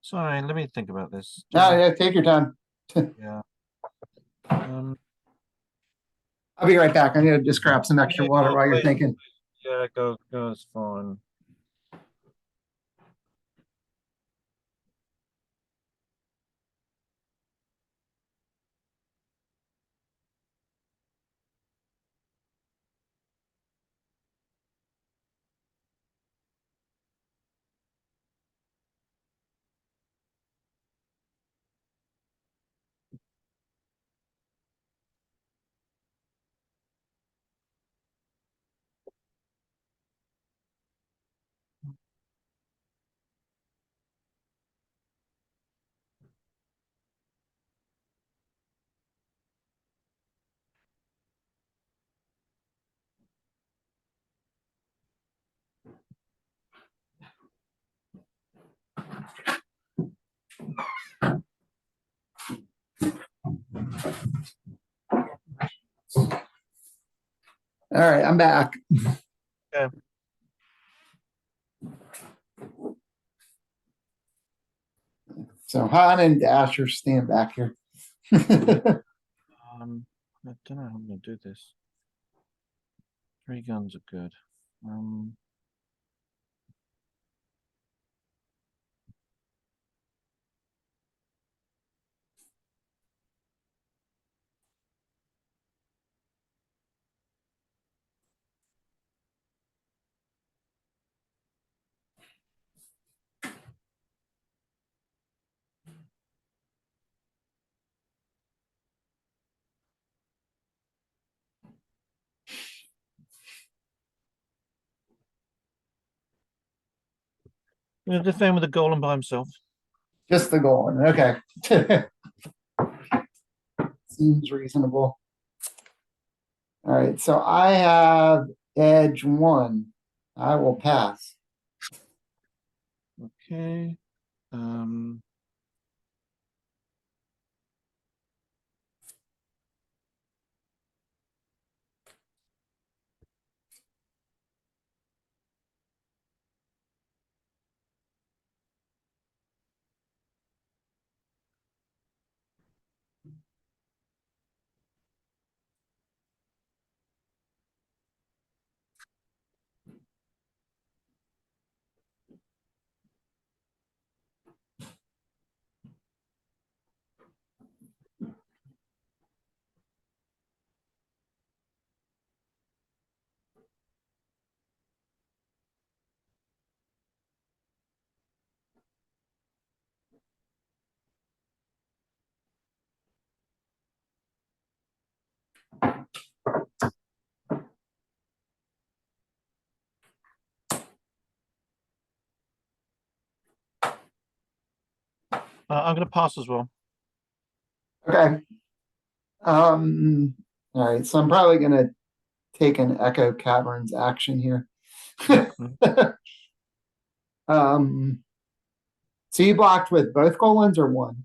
Speaker 2: Sorry, let me think about this.
Speaker 1: No, yeah, take your time.
Speaker 2: Yeah.
Speaker 1: I'll be right back. I need to just grab some extra
Speaker 2: Yeah,
Speaker 1: water
Speaker 2: go,
Speaker 1: while you're
Speaker 2: please.
Speaker 1: thinking.
Speaker 2: Yeah, go, it's fine.
Speaker 1: All right, I'm back.
Speaker 2: Yeah.
Speaker 1: So Han and Dasher stand back here.
Speaker 2: I don't know how I'm gonna do this. 3 guns are good. Yeah, the thing with the golem by himself.
Speaker 1: Just the golem. Okay. Seems reasonable. All right, so I have edge 1. I will pass.
Speaker 2: Okay. I'm gonna pass as well.
Speaker 1: Okay. All right, so I'm probably gonna take an Echo Caverns action here. um, so you blocked with both colons or one?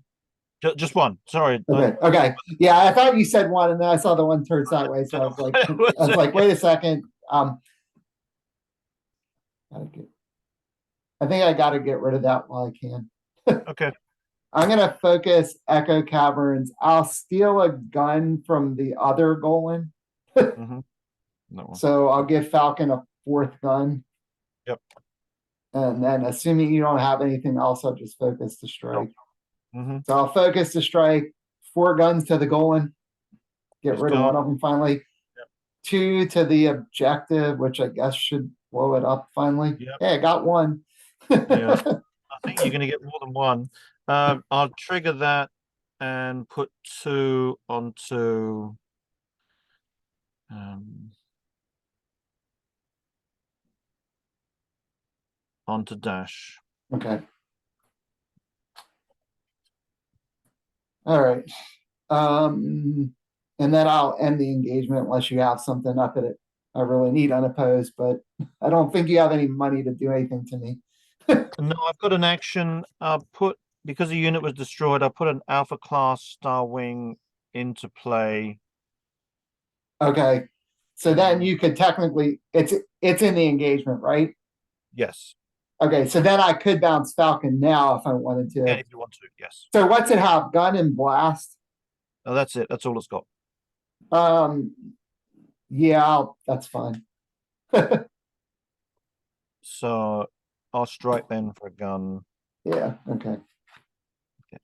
Speaker 2: Just one. Sorry.
Speaker 1: Okay. Okay. Yeah, I thought you said one, and then I saw the one turn sideways, so I was like, wait a second. I think I got to get rid of that while I can.
Speaker 2: Okay.
Speaker 1: I'm gonna focus Echo Caverns. I'll steal a gun from the other Golan.
Speaker 2: No one.
Speaker 1: So I'll give Falcon a 4th gun.
Speaker 2: Yep.
Speaker 1: And then assuming you don't have anything else, I'll just focus to strike.
Speaker 2: Mm-hmm.
Speaker 1: So I'll focus to strike, 4 guns to the Golan. Get
Speaker 2: He's
Speaker 1: rid of
Speaker 2: gone.
Speaker 1: one of them finally.
Speaker 2: Yep.
Speaker 1: 2 to the objective, which I guess should blow it up finally.
Speaker 2: Yep.
Speaker 1: Hey, I got one.
Speaker 2: Yeah. I think you're going to get more than one. I'll trigger that and put 2 onto onto dash.
Speaker 1: Okay. All right. And then I'll end the engagement unless you have something up at it. I really need unopposed, but I don't think you have any money to do anything to me.
Speaker 2: No, I've got an action. Because the unit was destroyed, I put an Alpha class Star Wing into play.
Speaker 1: Okay. So then you could technically it's in the engagement, right?
Speaker 2: Yes.
Speaker 1: Okay, so then I could bounce Falcon now if I wanted to.
Speaker 2: And if you want to, yes.
Speaker 1: So what's it have? Gun and blast?
Speaker 2: Oh, that's it. That's all it's got.
Speaker 1: Yeah, that's fine.
Speaker 2: So I'll strike then for a gun.
Speaker 1: Yeah, okay.
Speaker 2: Okay.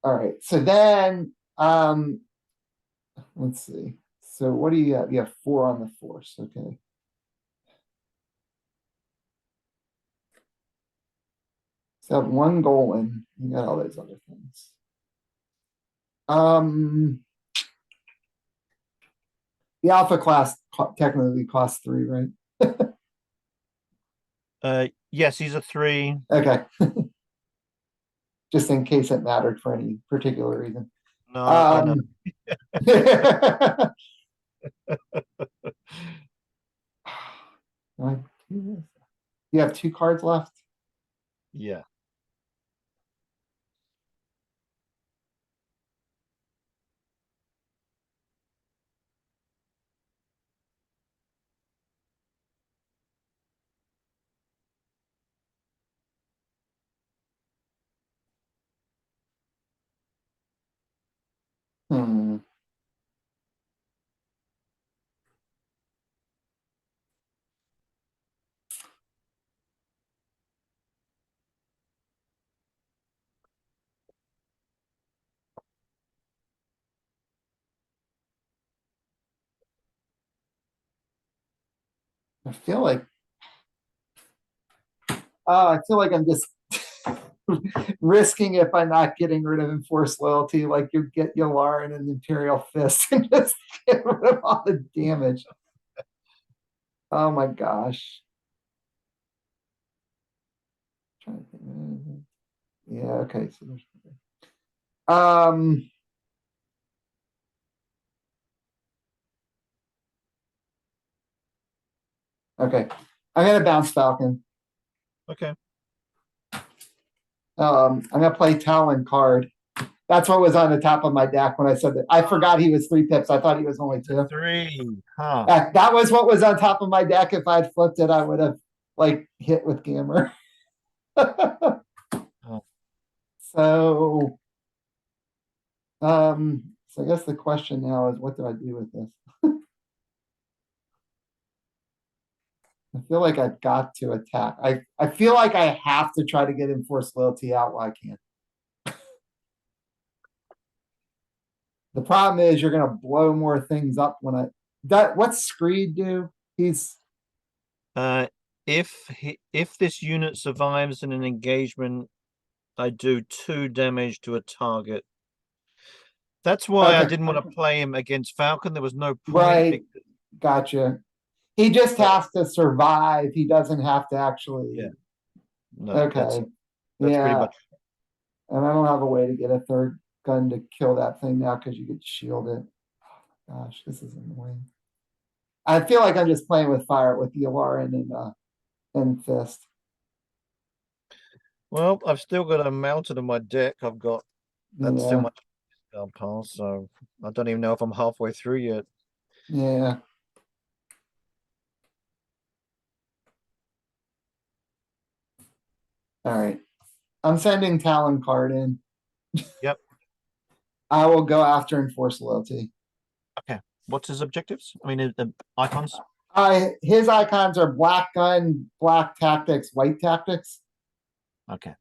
Speaker 1: All right. So then let's see. So what do you have? You have 4 on the force, okay. So have 1 goal and you got all those other things. The alpha class technically costs 3, right?
Speaker 2: Yes, he's a 3.
Speaker 1: Okay. Just in case it mattered for any particular reason.
Speaker 2: No, I know.
Speaker 1: You have 2 cards left?
Speaker 2: Yeah.
Speaker 1: Hmm. I feel like I'm just risking if I'm not getting rid of enforced loyalty, like you get Yularen and Imperial Fist and just get rid of all the damage. Oh my gosh. Yeah, okay. So there's okay. I'm gonna bounce Falcon.
Speaker 2: Okay.
Speaker 1: I'm gonna play Talon card. That's what was on the top of my deck when I said that. I forgot he was 3 pips. I thought he was only 2.
Speaker 2: 3. Huh.
Speaker 1: That was what was on top of my deck. If I'd flipped it, I would have like hit with Gammer.
Speaker 2: Oh.
Speaker 1: So I guess the question now is what do I do with this? I feel like I've got to attack. I feel like I have to try to get enforced loyalty out while I can. The problem is you're gonna blow more things up when what's Screed do? He's
Speaker 2: If this unit survives in an engagement, I do 2 damage to a target. That's why I didn't want to play him against Falcon. There was no point.
Speaker 1: Right. Gotcha. He just has to survive. He doesn't have to actually.
Speaker 2: Yeah. No,
Speaker 1: okay.
Speaker 2: That's
Speaker 1: yeah.
Speaker 2: pretty much.
Speaker 1: And I don't have a way to get a 3rd gun to kill that thing now because you get shielded. Oh, gosh, this is annoying. I feel like I'm just playing with fire with the Yularen and Fist.
Speaker 2: Well, I've still got a mounted on my deck. I've got that's still much pass, so I don't even know if I'm halfway through yet.
Speaker 1: Yeah. All right. I'm sending Talon card in.
Speaker 2: Yep.
Speaker 1: I will go after enforce loyalty.
Speaker 2: Okay. What's his objectives? I mean, the icons?
Speaker 1: His icons are black gun, black tactics, white tactics.
Speaker 2: Okay.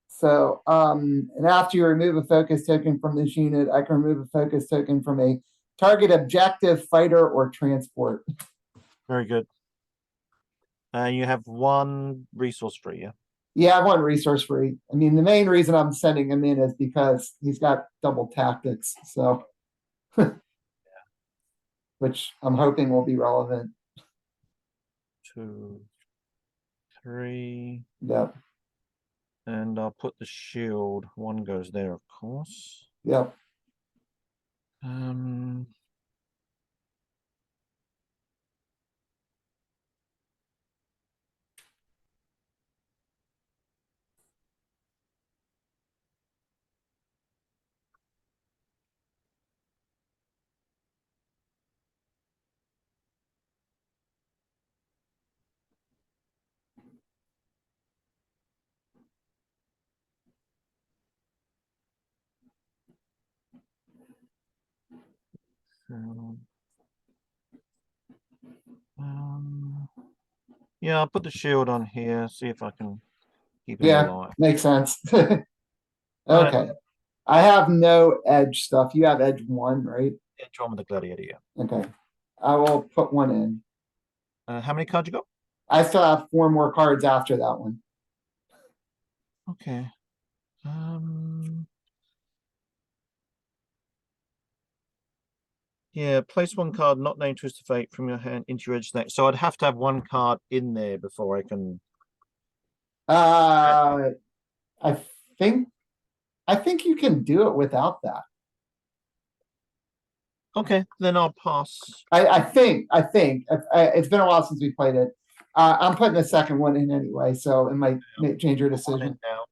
Speaker 1: So, and after you remove a focus token from this unit, I can remove a focus token from a target objective, fighter, or transport.
Speaker 2: Very good. You have 1 resource free, yeah?
Speaker 1: Yeah, I want resource free. I mean, the main reason I'm sending him in is because he's got double tactics, so which I'm hoping will be relevant.
Speaker 2: 2, 3,
Speaker 1: Yep,
Speaker 2: and I'll put the shield. One goes there, of course.
Speaker 1: yep.
Speaker 2: Um, um, um, yeah, I'll put the shield on here. See if I can keep him
Speaker 1: Yeah,
Speaker 2: alive.
Speaker 1: makes sense.
Speaker 2: Right.
Speaker 1: Okay. I have no edge stuff. You have edge one, right?
Speaker 2: Yeah, draw with the gladiator. Yeah.
Speaker 1: Okay. I will put one in.
Speaker 2: How many cards you got?
Speaker 1: I still have 4 more cards after that one.
Speaker 2: Okay. Yeah, place one card not named Twist of Fate from your hand into your edge stack. So I'd have to have one card in there before I can.
Speaker 1: I think I think you can do it without that.
Speaker 2: Okay, then I'll pass.
Speaker 1: I think it's been a while since we played it. I'm putting the second one in anyway, so it might change your decision.
Speaker 2: Now.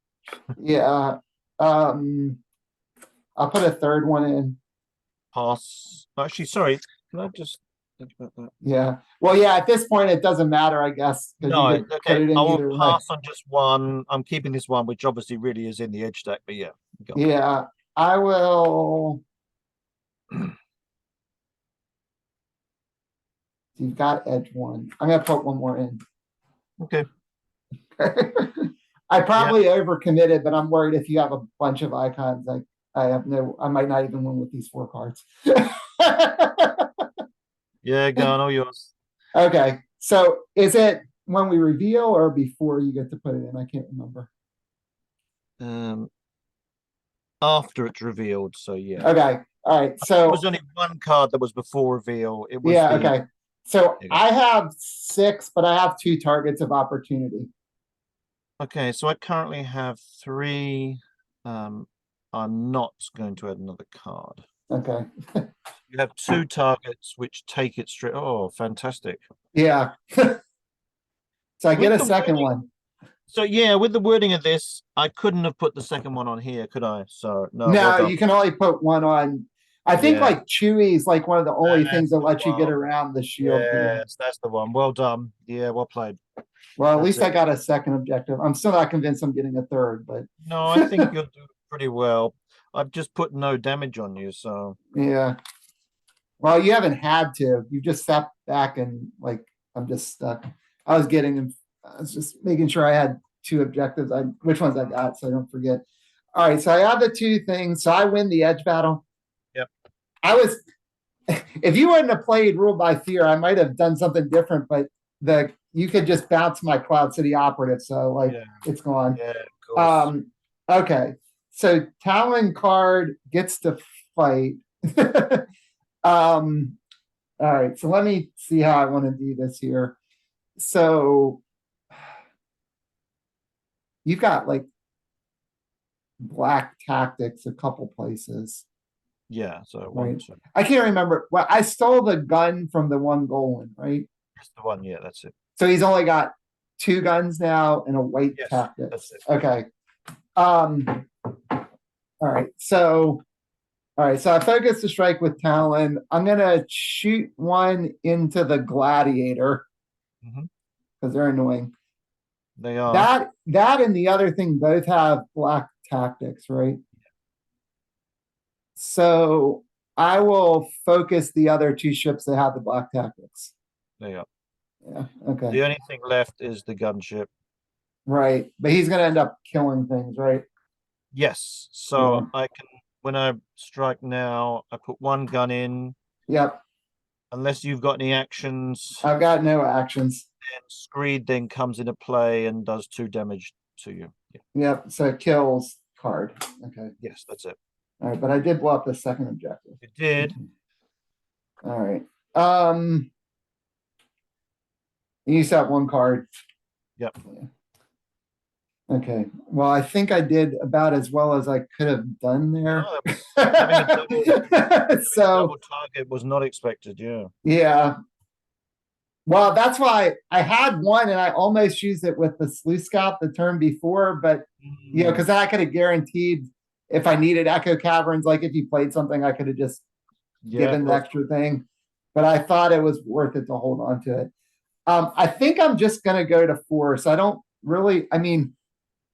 Speaker 1: Yeah. I'll put a third one in.
Speaker 2: Pass. Actually, sorry. Can I just think about that?
Speaker 1: Yeah. Well, yeah, at this point it doesn't matter, I guess, because
Speaker 2: No,
Speaker 1: you could put
Speaker 2: okay.
Speaker 1: it in
Speaker 2: I will
Speaker 1: either way.
Speaker 2: pass on just one. I'm keeping this one, which obviously really is in the edge stack, but yeah. Go.
Speaker 1: Yeah, I will. You've got edge one. I'm gonna put one more in.
Speaker 2: Okay.
Speaker 1: I probably overcommitted, but I'm worried if you have a bunch of icons, I might not even win with these 4 cards.
Speaker 2: Yeah, go on, all yours.
Speaker 1: Okay, so is it when we reveal or before you get to put it in? I can't remember.
Speaker 2: After it's revealed, so yeah.
Speaker 1: Okay, all right.
Speaker 2: There
Speaker 1: So
Speaker 2: was only one card that was before reveal. It was
Speaker 1: yeah,
Speaker 2: the
Speaker 1: okay. So I have 6, but I have 2 targets of opportunity.
Speaker 2: Okay, so I currently have 3. I'm not going to add another card.
Speaker 1: Okay.
Speaker 2: You have 2 targets which take it straight. Oh, fantastic.
Speaker 1: Yeah. So I get
Speaker 2: With
Speaker 1: a
Speaker 2: the
Speaker 1: second
Speaker 2: wording,
Speaker 1: one.
Speaker 2: so yeah, with the wording of this, I couldn't have put the second one on here, could I? So no, well
Speaker 1: No,
Speaker 2: done.
Speaker 1: you can only put one on. I think
Speaker 2: Yeah,
Speaker 1: like Chewy is like one of the only things
Speaker 2: that's
Speaker 1: that
Speaker 2: the
Speaker 1: lets you get
Speaker 2: one.
Speaker 1: around the shield thing.
Speaker 2: Yes, that's the one. Well done. Yeah, well played.
Speaker 1: Well, at
Speaker 2: That's
Speaker 1: least I
Speaker 2: it.
Speaker 1: got a second objective. I'm still not convinced I'm getting a third, but
Speaker 2: No, I think you'll do pretty well. I've just put no damage on you, so
Speaker 1: yeah. Well, you haven't had to. You just sat back and like I'm just stuck. I was getting I was just making sure I had 2 objectives. Which ones I got so I don't forget. All right, so I have the 2 things. So I win the edge battle.
Speaker 2: yep.
Speaker 1: I was if you wouldn't have played Rule by Fear, I might have done something different, but you could just bounce my Cloud City operative, so like
Speaker 2: Yeah.
Speaker 1: it's gone.
Speaker 2: Yeah, of course.
Speaker 1: Okay. So Talon card gets to fight. All right, so let me see how I want to do this here. So you've got like black tactics a couple places.
Speaker 2: Yeah, so
Speaker 1: Right.
Speaker 2: 1, 2.
Speaker 1: I can't remember. Well, I stole the gun from the one Golan, right?
Speaker 2: That's the one. Yeah, that's it.
Speaker 1: So he's only got 2 guns now and a white
Speaker 2: Yes,
Speaker 1: tactic.
Speaker 2: that's it.
Speaker 1: Okay. All right. So I focus the strike with Talon. I'm gonna shoot one into the gladiator because they're annoying.
Speaker 2: They are.
Speaker 1: That and the other thing both have black tactics, right? So I will focus the other 2 ships that have the black tactics.
Speaker 2: They are.
Speaker 1: Yeah. Okay.
Speaker 2: The only thing left is the gunship.
Speaker 1: Right. But he's gonna end up killing things, right?
Speaker 2: Yes. So
Speaker 1: Yeah.
Speaker 2: I can, when I strike now, I put 1 gun in.
Speaker 1: Yep.
Speaker 2: Unless you've got any actions.
Speaker 1: I've got no actions.
Speaker 2: And Screed then comes into play and does 2 damage to you. Yeah.
Speaker 1: Yep, so it kills card. Okay.
Speaker 2: Yes, that's it.
Speaker 1: All right, but I did blow up the second objective.
Speaker 2: It did.
Speaker 1: All right. You use that one card.
Speaker 2: Yep.
Speaker 1: Yeah. Okay. Well, I think I did about as well as I could have done there.
Speaker 2: No, having a
Speaker 1: So
Speaker 2: double target was not expected. Yeah.
Speaker 1: yeah. Well, that's why I had one and I almost used it with the sleuth scout the turn before, but you know, because I could have guaranteed if I needed Echo Caverns, like if you played something, I could have just given the extra thing. But I thought it was worth it to hold on to it. I think I'm just gonna go to force. I don't really, I mean,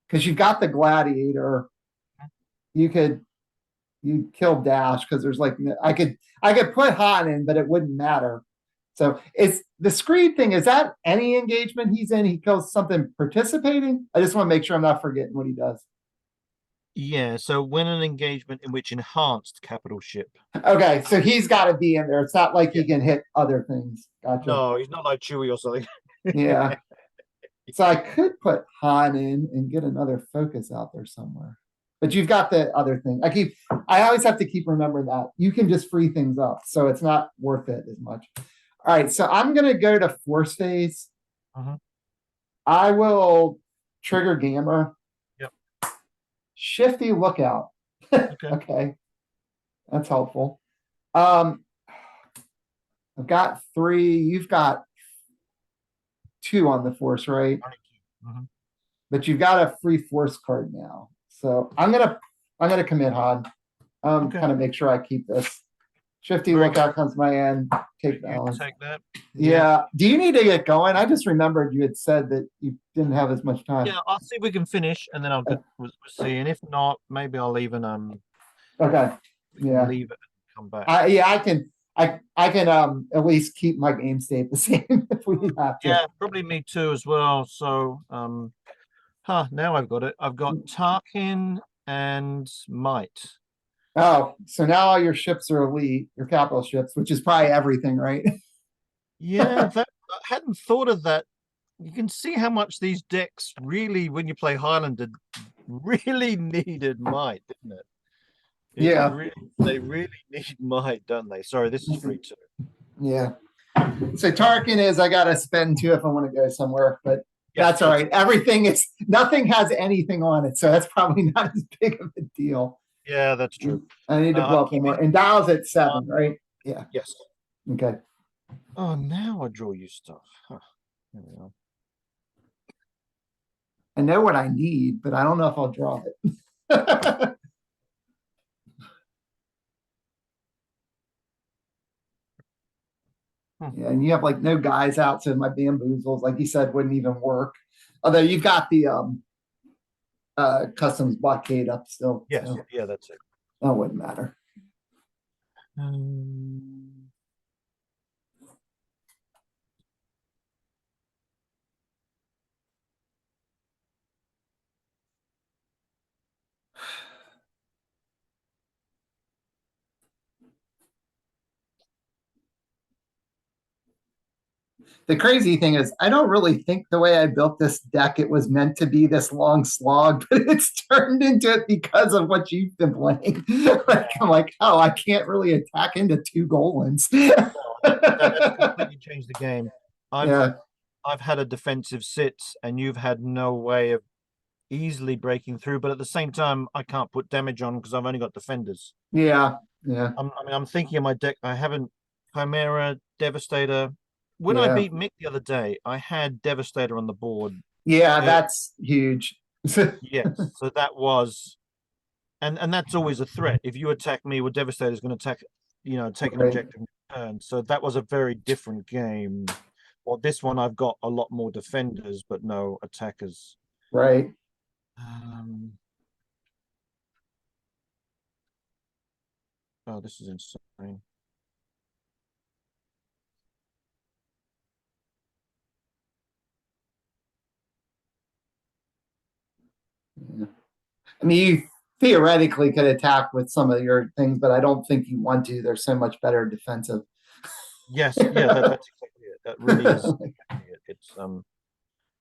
Speaker 1: because you've got the gladiator, you kill dash because there's like I could put Han in, but it wouldn't matter. So it's the screed thing. Is that any engagement he's in? He kills something participating. I just want to make sure I'm not forgetting what he does.
Speaker 2: Yeah. So when an engagement in which enhanced capital ship.
Speaker 1: Okay, so he's got to be in there. It's not like he can hit other things. Gotcha.
Speaker 2: No, he's not like Chewie or something.
Speaker 1: Yeah. So I could put Han in and get another focus out there somewhere. But you've got the other thing. I always have to keep remembering that. You can just free things up, so it's not worth it as much. All right, so I'm gonna go to force phase. I will trigger Gamma.
Speaker 2: Yep.
Speaker 1: Shifty lookout.
Speaker 2: Okay.
Speaker 1: Okay. That's helpful. I've got 3. You've got 2 on the force, right? But you've got a free force card now. So I'm gonna commit Han. Kind of make sure I keep this. Shifty lookout comes my end. Take balance.
Speaker 2: Take that.
Speaker 1: Yeah. Do you need to get going? I just remembered you had said that you didn't have as much time.
Speaker 2: Yeah, I'll see if we can finish, and then we'll see. And if not, maybe I'll even
Speaker 1: Okay. Yeah.
Speaker 2: leave it and come back.
Speaker 1: I can at least keep my game state the same if we have to.
Speaker 2: Yeah, probably me too as well. So now I've got it. I've got Tarkin and Might.
Speaker 1: Oh, so now all your ships are elite, your capital ships, which is probably everything, right?
Speaker 2: Yeah, I hadn't thought of that. You can see how much these decks really, when you play Highlander, really needed Might, didn't it?
Speaker 1: Yeah.
Speaker 2: They really need Might, don't they? Sorry, this is free too.
Speaker 1: Yeah. So Tarkin is, I got to spend 2 if I want to go somewhere, but that's all right. Nothing has anything on it. So that's probably not as big of a deal.
Speaker 2: Yeah, that's true.
Speaker 1: I need to blow up more. And Dial's at 7, right? Yeah.
Speaker 2: Yes.
Speaker 1: Okay.
Speaker 2: Oh, now I draw you stuff. Huh. There we go.
Speaker 1: I know what I need, but I don't know if I'll draw it. Yeah, and you have like no guys out, so my bamboozles, like you said, wouldn't even work. Although you've got the customs blockade up still.
Speaker 2: Yes,
Speaker 1: so
Speaker 2: yeah, that's it.
Speaker 1: that wouldn't matter. The crazy thing is, I don't really think the way I built this deck, it was meant to be this long slog, but it's turned into it because of what you've been playing. I'm like, oh, I can't really attack into 2 Golans.
Speaker 2: That completely changed the game. I've had a defensive sit, and you've had no way of easily breaking through. But at the same time, I can't put damage on because I've only got defenders.
Speaker 1: Yeah.
Speaker 2: I'm thinking of my deck. I haven't Chimera, Devastator. When I beat Mick the other day, I had Devastator on the board.
Speaker 1: Yeah, that's huge.
Speaker 2: Yes, so that was, and that's always a threat. If you attack me, well, Devastator is going to attack, take an objective in turn. So that was a very different game. Well, this one I've got a lot more defenders, but no attackers.
Speaker 1: Right.
Speaker 2: Oh, this is insane.
Speaker 1: Yeah. I mean, you theoretically could attack with some of your things, but I don't think you want to. They're so much better defensive.
Speaker 2: Yes, yeah, that's exactly it. That really is. It's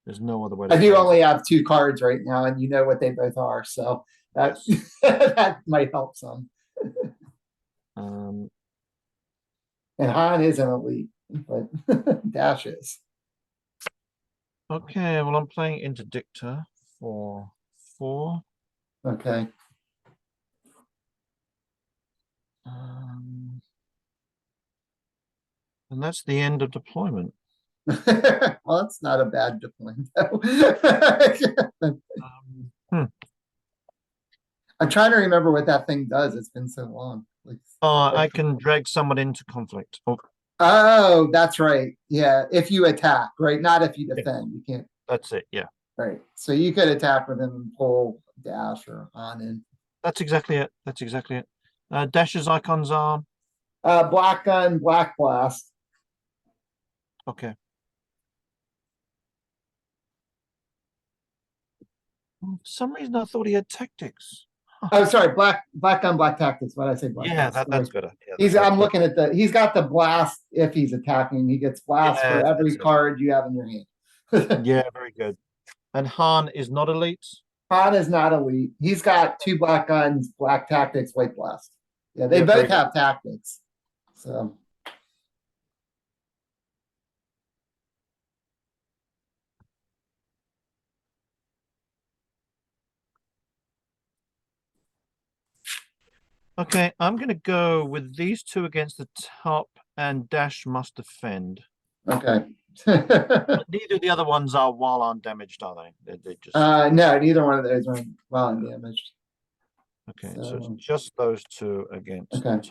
Speaker 2: There's no other way to
Speaker 1: I do
Speaker 2: phrase
Speaker 1: only
Speaker 2: it.
Speaker 1: have two cards right now, and you know what they both are, so that
Speaker 2: Yes.
Speaker 1: that might help some.
Speaker 2: Um,
Speaker 1: And Han is an elite, but Dash is.
Speaker 2: okay, well, I'm playing Interdictor for 4.
Speaker 1: Okay.
Speaker 2: And that's the end of deployment.
Speaker 1: Well, that's not a bad deployment, though.
Speaker 2: Hmm.
Speaker 1: I'm trying to remember what that thing does. It's been so long.
Speaker 2: I can drag someone into conflict.
Speaker 1: Oh, that's right. Yeah, if you attack, right? Not if you
Speaker 2: Yeah.
Speaker 1: defend. You can't.
Speaker 2: That's it. Yeah,
Speaker 1: Right. So you could attack with him and pull Dash or Han in.
Speaker 2: that's exactly it. That's exactly it. Dash's icons are
Speaker 1: Black Gun, Black Blast.
Speaker 2: okay. For some reason, I thought he had tactics.
Speaker 1: Oh, sorry, Black Gun, Black Tactics. What did I say? Black
Speaker 2: Yeah,
Speaker 1: Blast.
Speaker 2: that's better. Yeah,
Speaker 1: I'm looking at he's got the blast if he's attacking. He gets blast
Speaker 2: Yeah,
Speaker 1: for every
Speaker 2: that's it.
Speaker 1: card you have in your hand.
Speaker 2: Yeah, very good. And Han is not elite.
Speaker 1: Han is not elite. He's got two Black Guns, Black Tactics, White Blast. Yeah, they
Speaker 2: Yeah,
Speaker 1: both
Speaker 2: very
Speaker 1: have tactics. So
Speaker 2: Okay, I'm going to go with these two against the top, and Dash must defend.
Speaker 1: okay.
Speaker 2: Neither of the other ones are while undamaged, are they? They're just
Speaker 1: No, neither one of those are well undamaged.
Speaker 2: okay. So
Speaker 1: So
Speaker 2: it's just those two against.
Speaker 1: okay.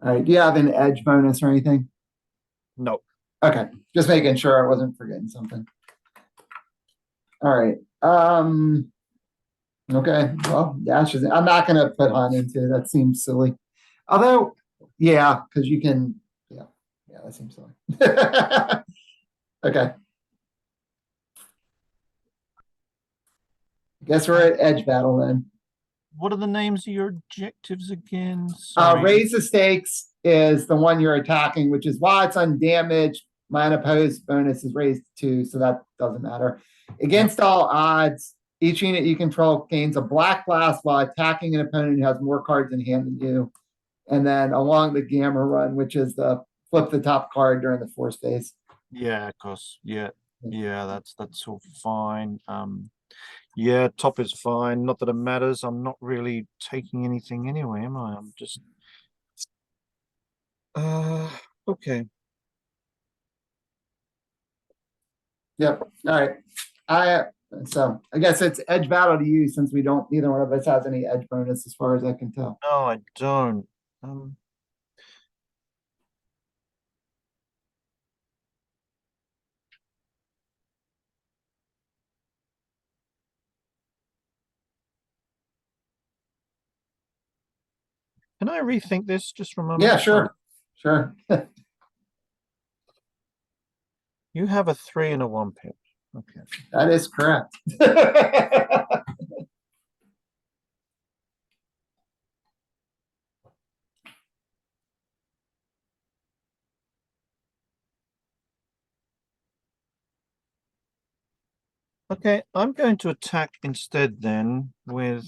Speaker 1: All right. Do you have an edge bonus or anything?
Speaker 2: No.
Speaker 1: Okay. Just making sure I wasn't forgetting something. All right. Okay. Well, Dash is. I'm not gonna put Han into that. Seems silly. Although, yeah, because you can. Yeah, yeah, that seems silly. Okay. Guess we're at edge battle then.
Speaker 2: What are the names of your objectives again? Sorry.
Speaker 1: Raise the stakes is the one you're attacking, which is why it's undamaged. My unopposed bonus is raised to 2, so that doesn't matter. Against all odds, each unit you control gains a black blast while attacking an opponent who has more cards in hand than you. And then along the gamma run, which is the flip the top card during the force phase.
Speaker 2: Yeah, of course. Yeah, that's all fine. Yeah, top is fine. Not that it matters. I'm not really taking anything anyway, am I? I'm just okay.
Speaker 1: Yep. All right. I I guess it's edge battle to you since we don't neither one of us has any edge bonus as far as I can tell.
Speaker 2: No, I don't. Can I rethink this just for a moment?
Speaker 1: Yeah, sure. Sure.
Speaker 2: You have a 3 and a 1 pip. Okay.
Speaker 1: That is correct.
Speaker 2: Okay, I'm going to attack instead then with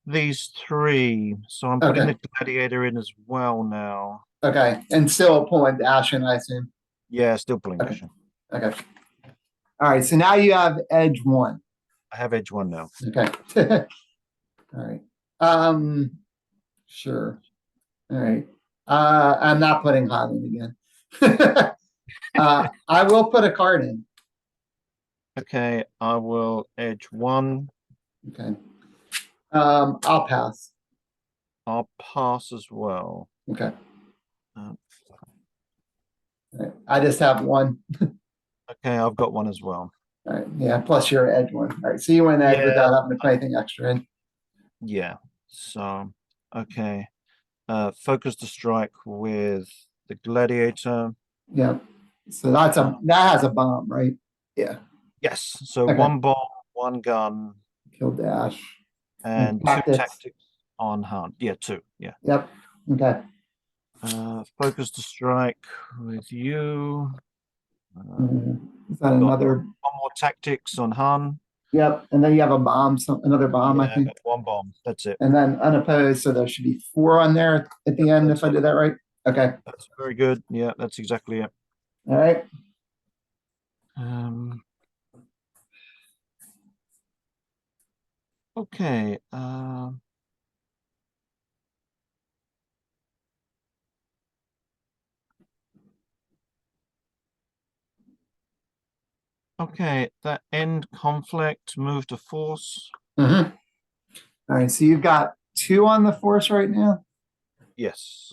Speaker 2: these 3. So I'm putting
Speaker 1: Okay.
Speaker 2: the gladiator in as well now.
Speaker 1: Okay. And still pulling Dash in, I assume.
Speaker 2: Yeah, still pulling
Speaker 1: Okay.
Speaker 2: Dash in.
Speaker 1: Okay. All right. So now you have edge 1.
Speaker 2: I have edge 1 now.
Speaker 1: Okay. All right. Sure. All right. I'm not putting Han in again. I will put a card in.
Speaker 2: Okay, I will edge 1.
Speaker 1: Okay. I'll pass.
Speaker 2: I'll pass as well.
Speaker 1: Okay.
Speaker 2: Uh,
Speaker 1: All right. I just have 1.
Speaker 2: Okay, I've got 1 as well.
Speaker 1: All right. Yeah. Plus your edge 1. All right. So you win edge
Speaker 2: Yeah.
Speaker 1: without having to put anything extra in.
Speaker 2: Yeah. So, okay. Focus to strike with the gladiator.
Speaker 1: Yeah. So that has a bomb, right? Yeah.
Speaker 2: Yes. So
Speaker 1: Okay.
Speaker 2: 1 bomb, 1 gun,
Speaker 1: Kill Dash.
Speaker 2: and 2
Speaker 1: tactics.
Speaker 2: tactics on Han. Yeah, 2. Yeah.
Speaker 1: Yep. Okay.
Speaker 2: Focus to strike with you.
Speaker 1: Is that
Speaker 2: Got
Speaker 1: another?
Speaker 2: one more tactics on Han.
Speaker 1: Yep. And then you have a bomb, another bomb, I
Speaker 2: Yeah, I
Speaker 1: think.
Speaker 2: got one bomb. That's it.
Speaker 1: And then unopposed. So there should be 4 on there at the end, if I did that right. Okay.
Speaker 2: That's very good. Yeah, that's exactly it.
Speaker 1: All right.
Speaker 2: Okay. Okay, that end conflict, move to force.
Speaker 1: All right. So you've got 2 on the force right now.
Speaker 2: Yes.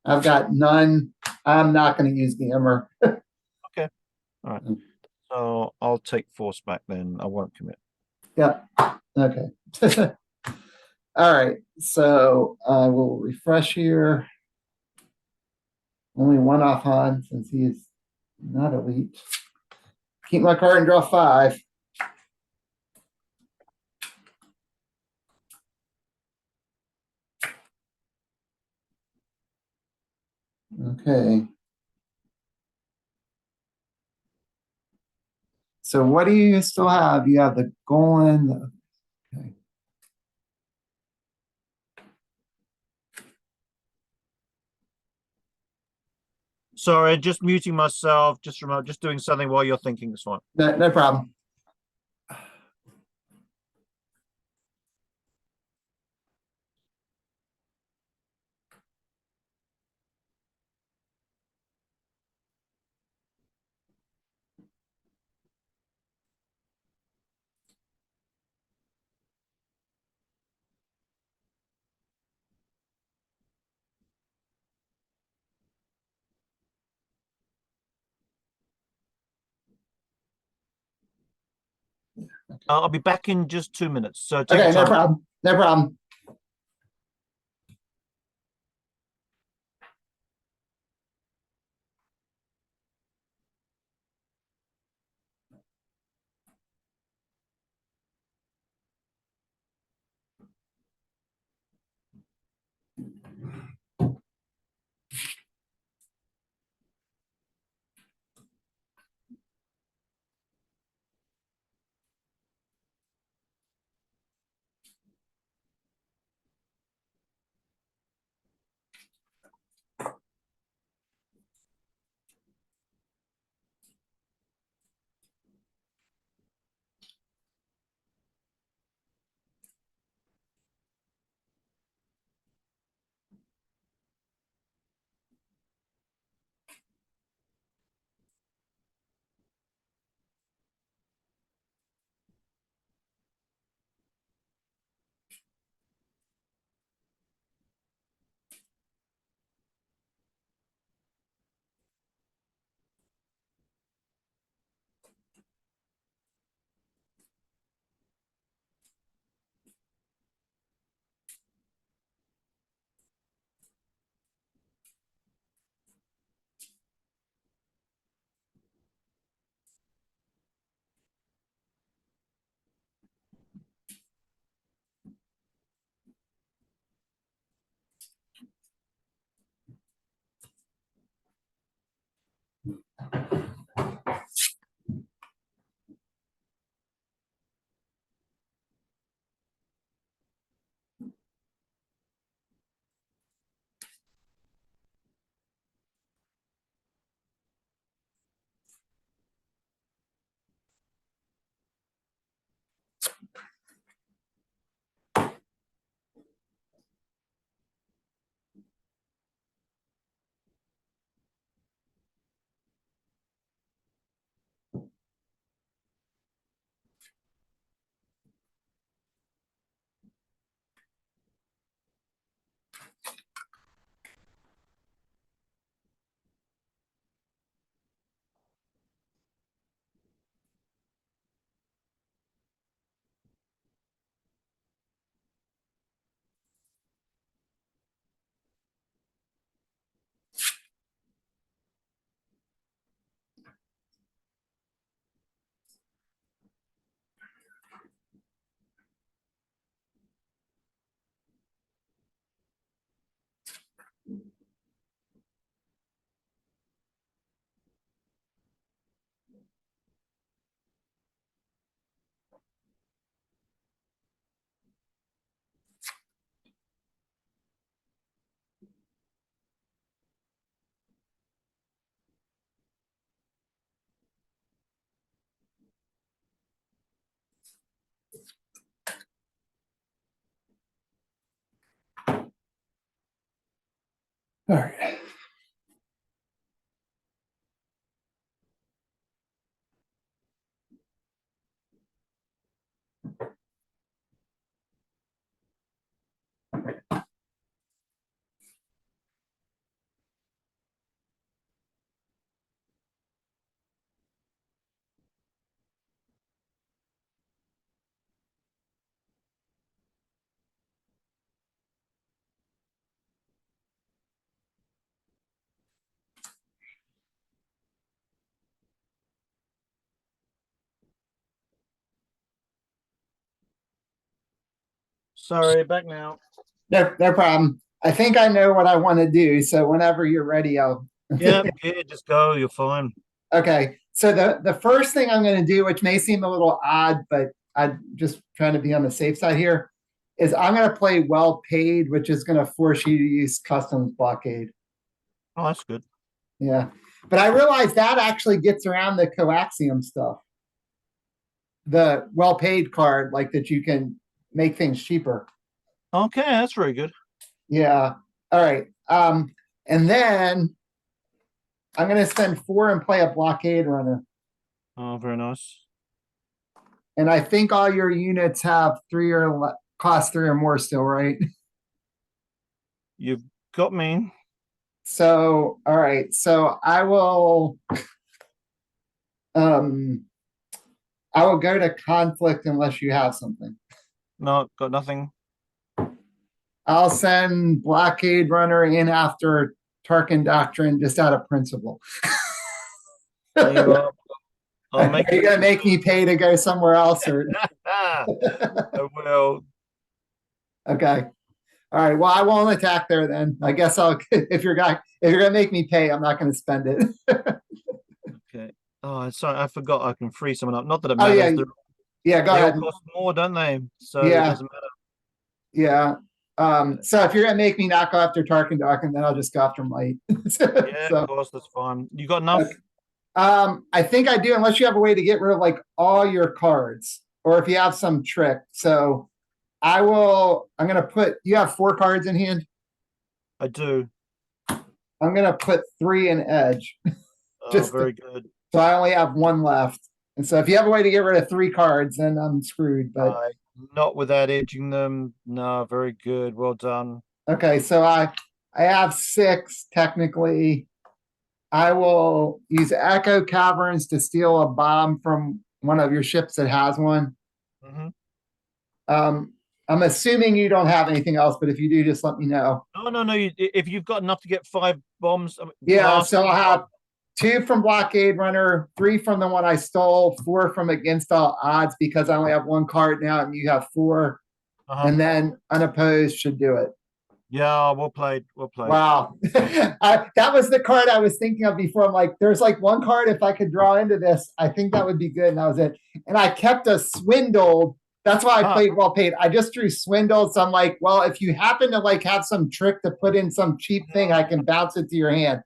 Speaker 1: I've got none. I'm not going to use the hammer.
Speaker 2: Okay. All right. So I'll take force back then. I won't commit.
Speaker 1: Yep. Okay. All right. So I will refresh here. Only 1 off Han since he is not elite. Keep my card and draw 5. Okay. So what do you still have? You have the Golan. Okay.
Speaker 2: Sorry, just muting myself. Just doing something while you're thinking this one.
Speaker 1: No problem.
Speaker 2: I'll be back in just 2 minutes. So take
Speaker 1: Okay,
Speaker 2: your time.
Speaker 1: no problem. No problem. All right.
Speaker 2: Sorry, back now.
Speaker 1: No problem. I think I know what I want to do. So whenever you're ready, I'll.
Speaker 2: Yeah, just go. You're fine.
Speaker 1: Okay. So the first thing I'm going to do, which may seem a little odd, but I'm just trying to be on the safe side here, is I'm going to play well paid, which is going to force you to use customs blockade.
Speaker 2: Oh, that's good.
Speaker 1: Yeah. But I realize that actually gets around the coaxium stuff. The well paid card, like that you can make things cheaper.
Speaker 2: Okay, that's very good.
Speaker 1: Yeah. All right. And then I'm going to spend 4 and play a blockade runner.
Speaker 2: Oh, very nice.
Speaker 1: And I think all your units have 3 or cost 3 or more still, right?
Speaker 2: You've got me.
Speaker 1: So, all right. So I will go to conflict unless you have something.
Speaker 2: No, got nothing.
Speaker 1: I'll send blockade runner in after Tarkin Doctrine just out of principle.
Speaker 2: You are. I'll make
Speaker 1: Are you gonna make me pay to go somewhere else or
Speaker 2: I will.
Speaker 1: okay. All right. Well, I won't attack there then. I guess I'll if you're gonna make me pay, I'm not gonna spend it.
Speaker 2: Okay. Oh, sorry, I forgot I can free someone up. Not that it
Speaker 1: Oh
Speaker 2: matters.
Speaker 1: yeah. Yeah, go
Speaker 2: They all
Speaker 1: ahead.
Speaker 2: cost more, don't they? So it
Speaker 1: Yeah.
Speaker 2: doesn't matter.
Speaker 1: Yeah. So if you're gonna make me not go after Tarkin Doctrine, then I'll just go after Might.
Speaker 2: Yeah,
Speaker 1: So
Speaker 2: of course, that's fine. You got enough?
Speaker 1: okay. I think I do, unless you have a way to get rid of like all your cards, or if you have some trick. So I'm gonna put you have 4 cards in hand.
Speaker 2: I do.
Speaker 1: I'm gonna put 3 in edge.
Speaker 2: Oh,
Speaker 1: Just
Speaker 2: very good.
Speaker 1: so I only have 1 left. And so if you have a way to get rid of 3 cards, then I'm screwed. But
Speaker 2: Not without edging them. No, very good. Well done.
Speaker 1: okay, so I have 6 technically. I will use Echo Caverns to steal a bomb from one of your ships that has one.
Speaker 2: Hmm.
Speaker 1: I'm assuming you don't have anything else, but if you do, just let me know.
Speaker 2: No. If you've got enough to get 5 bombs,
Speaker 1: Yeah, so I'll have 2 from Blockade Runner, 3 from the one I stole, 4 from Against All Odds because I only have 1 card now and you have 4. And then Unopposed should do it.
Speaker 2: Yeah, well played. Well played.
Speaker 1: Wow. That was the card I was thinking of before. I'm like, there's like 1 card if I could draw into this, I think that would be good. And that was it. And I kept a Swindled. That's why I played well paid. I just drew Swindled. So I'm like, well, if you happen to like have some trick to put in some cheap thing, I can bounce it to your hand.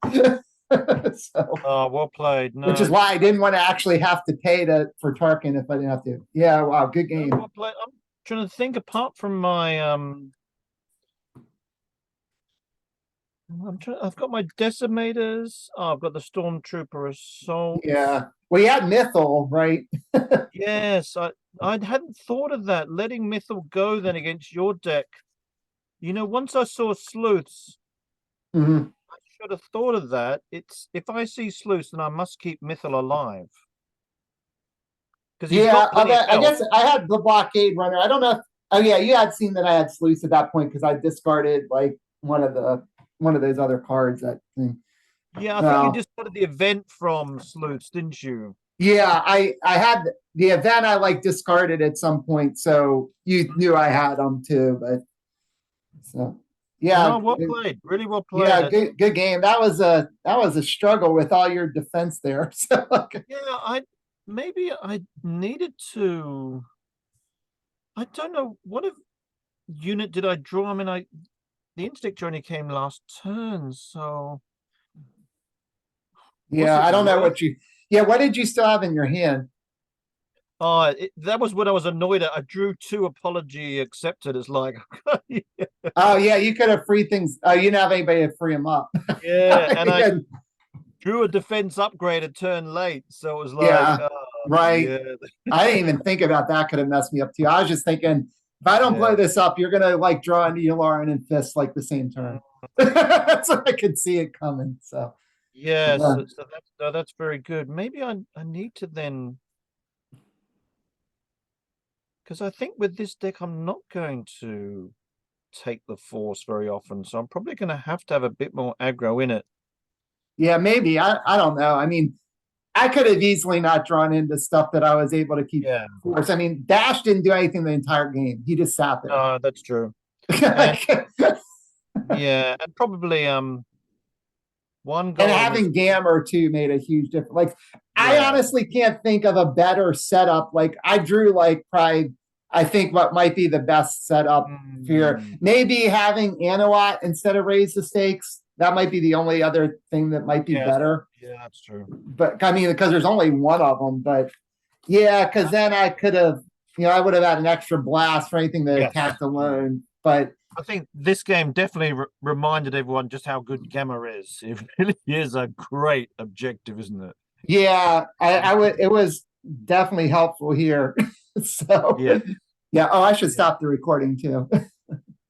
Speaker 1: So,
Speaker 2: well played. No,
Speaker 1: which is why I didn't want to actually have to pay for Tarkin if I didn't have to. Yeah, wow, good game.
Speaker 2: Well played. I'm trying to think apart from my I've got my decimators. Oh, I've got the stormtrooper assault.
Speaker 1: Yeah. Well, you had Mythal, right?
Speaker 2: Yes, I hadn't thought of that. Letting Mythal go then against your deck. You know, once I saw sleuths,
Speaker 1: Mm-hmm.
Speaker 2: I should have thought of that. It's if I see sleuths, then I must keep Mythal alive. Because
Speaker 1: Yeah, I guess I had the Blockade Runner. I don't know. Oh yeah, you had seen that I had sleuths at that point because I discarded like one of those other cards. That thing.
Speaker 2: Yeah, I think you just started the event from sleuths, didn't you?
Speaker 1: Yeah, I had the event I like discarded at some point, so you knew I had them too. But so yeah,
Speaker 2: No, well played. Really well played.
Speaker 1: Yeah, good game. That was a struggle with all your defense there. So
Speaker 2: yeah, maybe I needed to. I don't know what unit did I draw. I mean, the instinct only came last turn, so
Speaker 1: yeah, I don't know what you. Yeah, what did you still have in your hand?
Speaker 2: That was when I was annoyed at. I drew 2 apology accepted. It's like,
Speaker 1: Oh yeah, you could have free things. Oh, you didn't have anybody to free them up.
Speaker 2: yeah, and I
Speaker 1: Yeah,
Speaker 2: drew a defense upgrade a turn late, so it was like,
Speaker 1: yeah, right.
Speaker 2: yeah,
Speaker 1: I didn't even think about that. Could have messed me up too. I was just thinking, if I don't play
Speaker 2: yeah.
Speaker 1: this up, you're gonna like draw into Yularen and Fist like the same turn. So I could see it coming. So
Speaker 2: Yes,
Speaker 1: yeah.
Speaker 2: that's very good. Maybe I need to then, because I think with this deck I'm not going to take the force very often, so I'm probably going to have a bit more aggro in it.
Speaker 1: Yeah, maybe. I don't know. I mean, I could have easily not drawn into stuff that I was able to keep
Speaker 2: Yeah,
Speaker 1: force. I mean, Dash didn't do anything the entire game. He just sat there.
Speaker 2: that's true. And yeah, and probably one
Speaker 1: And
Speaker 2: golem is
Speaker 1: having Gamma too made a huge difference. Like, I
Speaker 2: yeah.
Speaker 1: honestly can't think of a better setup. Like, I drew like probably, I think what might be the best setup here.
Speaker 2: Mm,
Speaker 1: Maybe having Anawat instead of Raise the Stakes. That might be the only other thing that might be
Speaker 2: yes,
Speaker 1: better.
Speaker 2: yeah, that's true.
Speaker 1: But I mean, because there's only one of them. But yeah, because then I could have, I would have had an extra blast for anything that
Speaker 2: Yes.
Speaker 1: attacked alone. But
Speaker 2: I think this game definitely reminded everyone just how good Gamma is. It really is a great objective, isn't it?
Speaker 1: yeah, I would. It was definitely helpful here. So
Speaker 2: Yeah.
Speaker 1: yeah. Oh, I should
Speaker 2: Yeah.
Speaker 1: stop the recording too.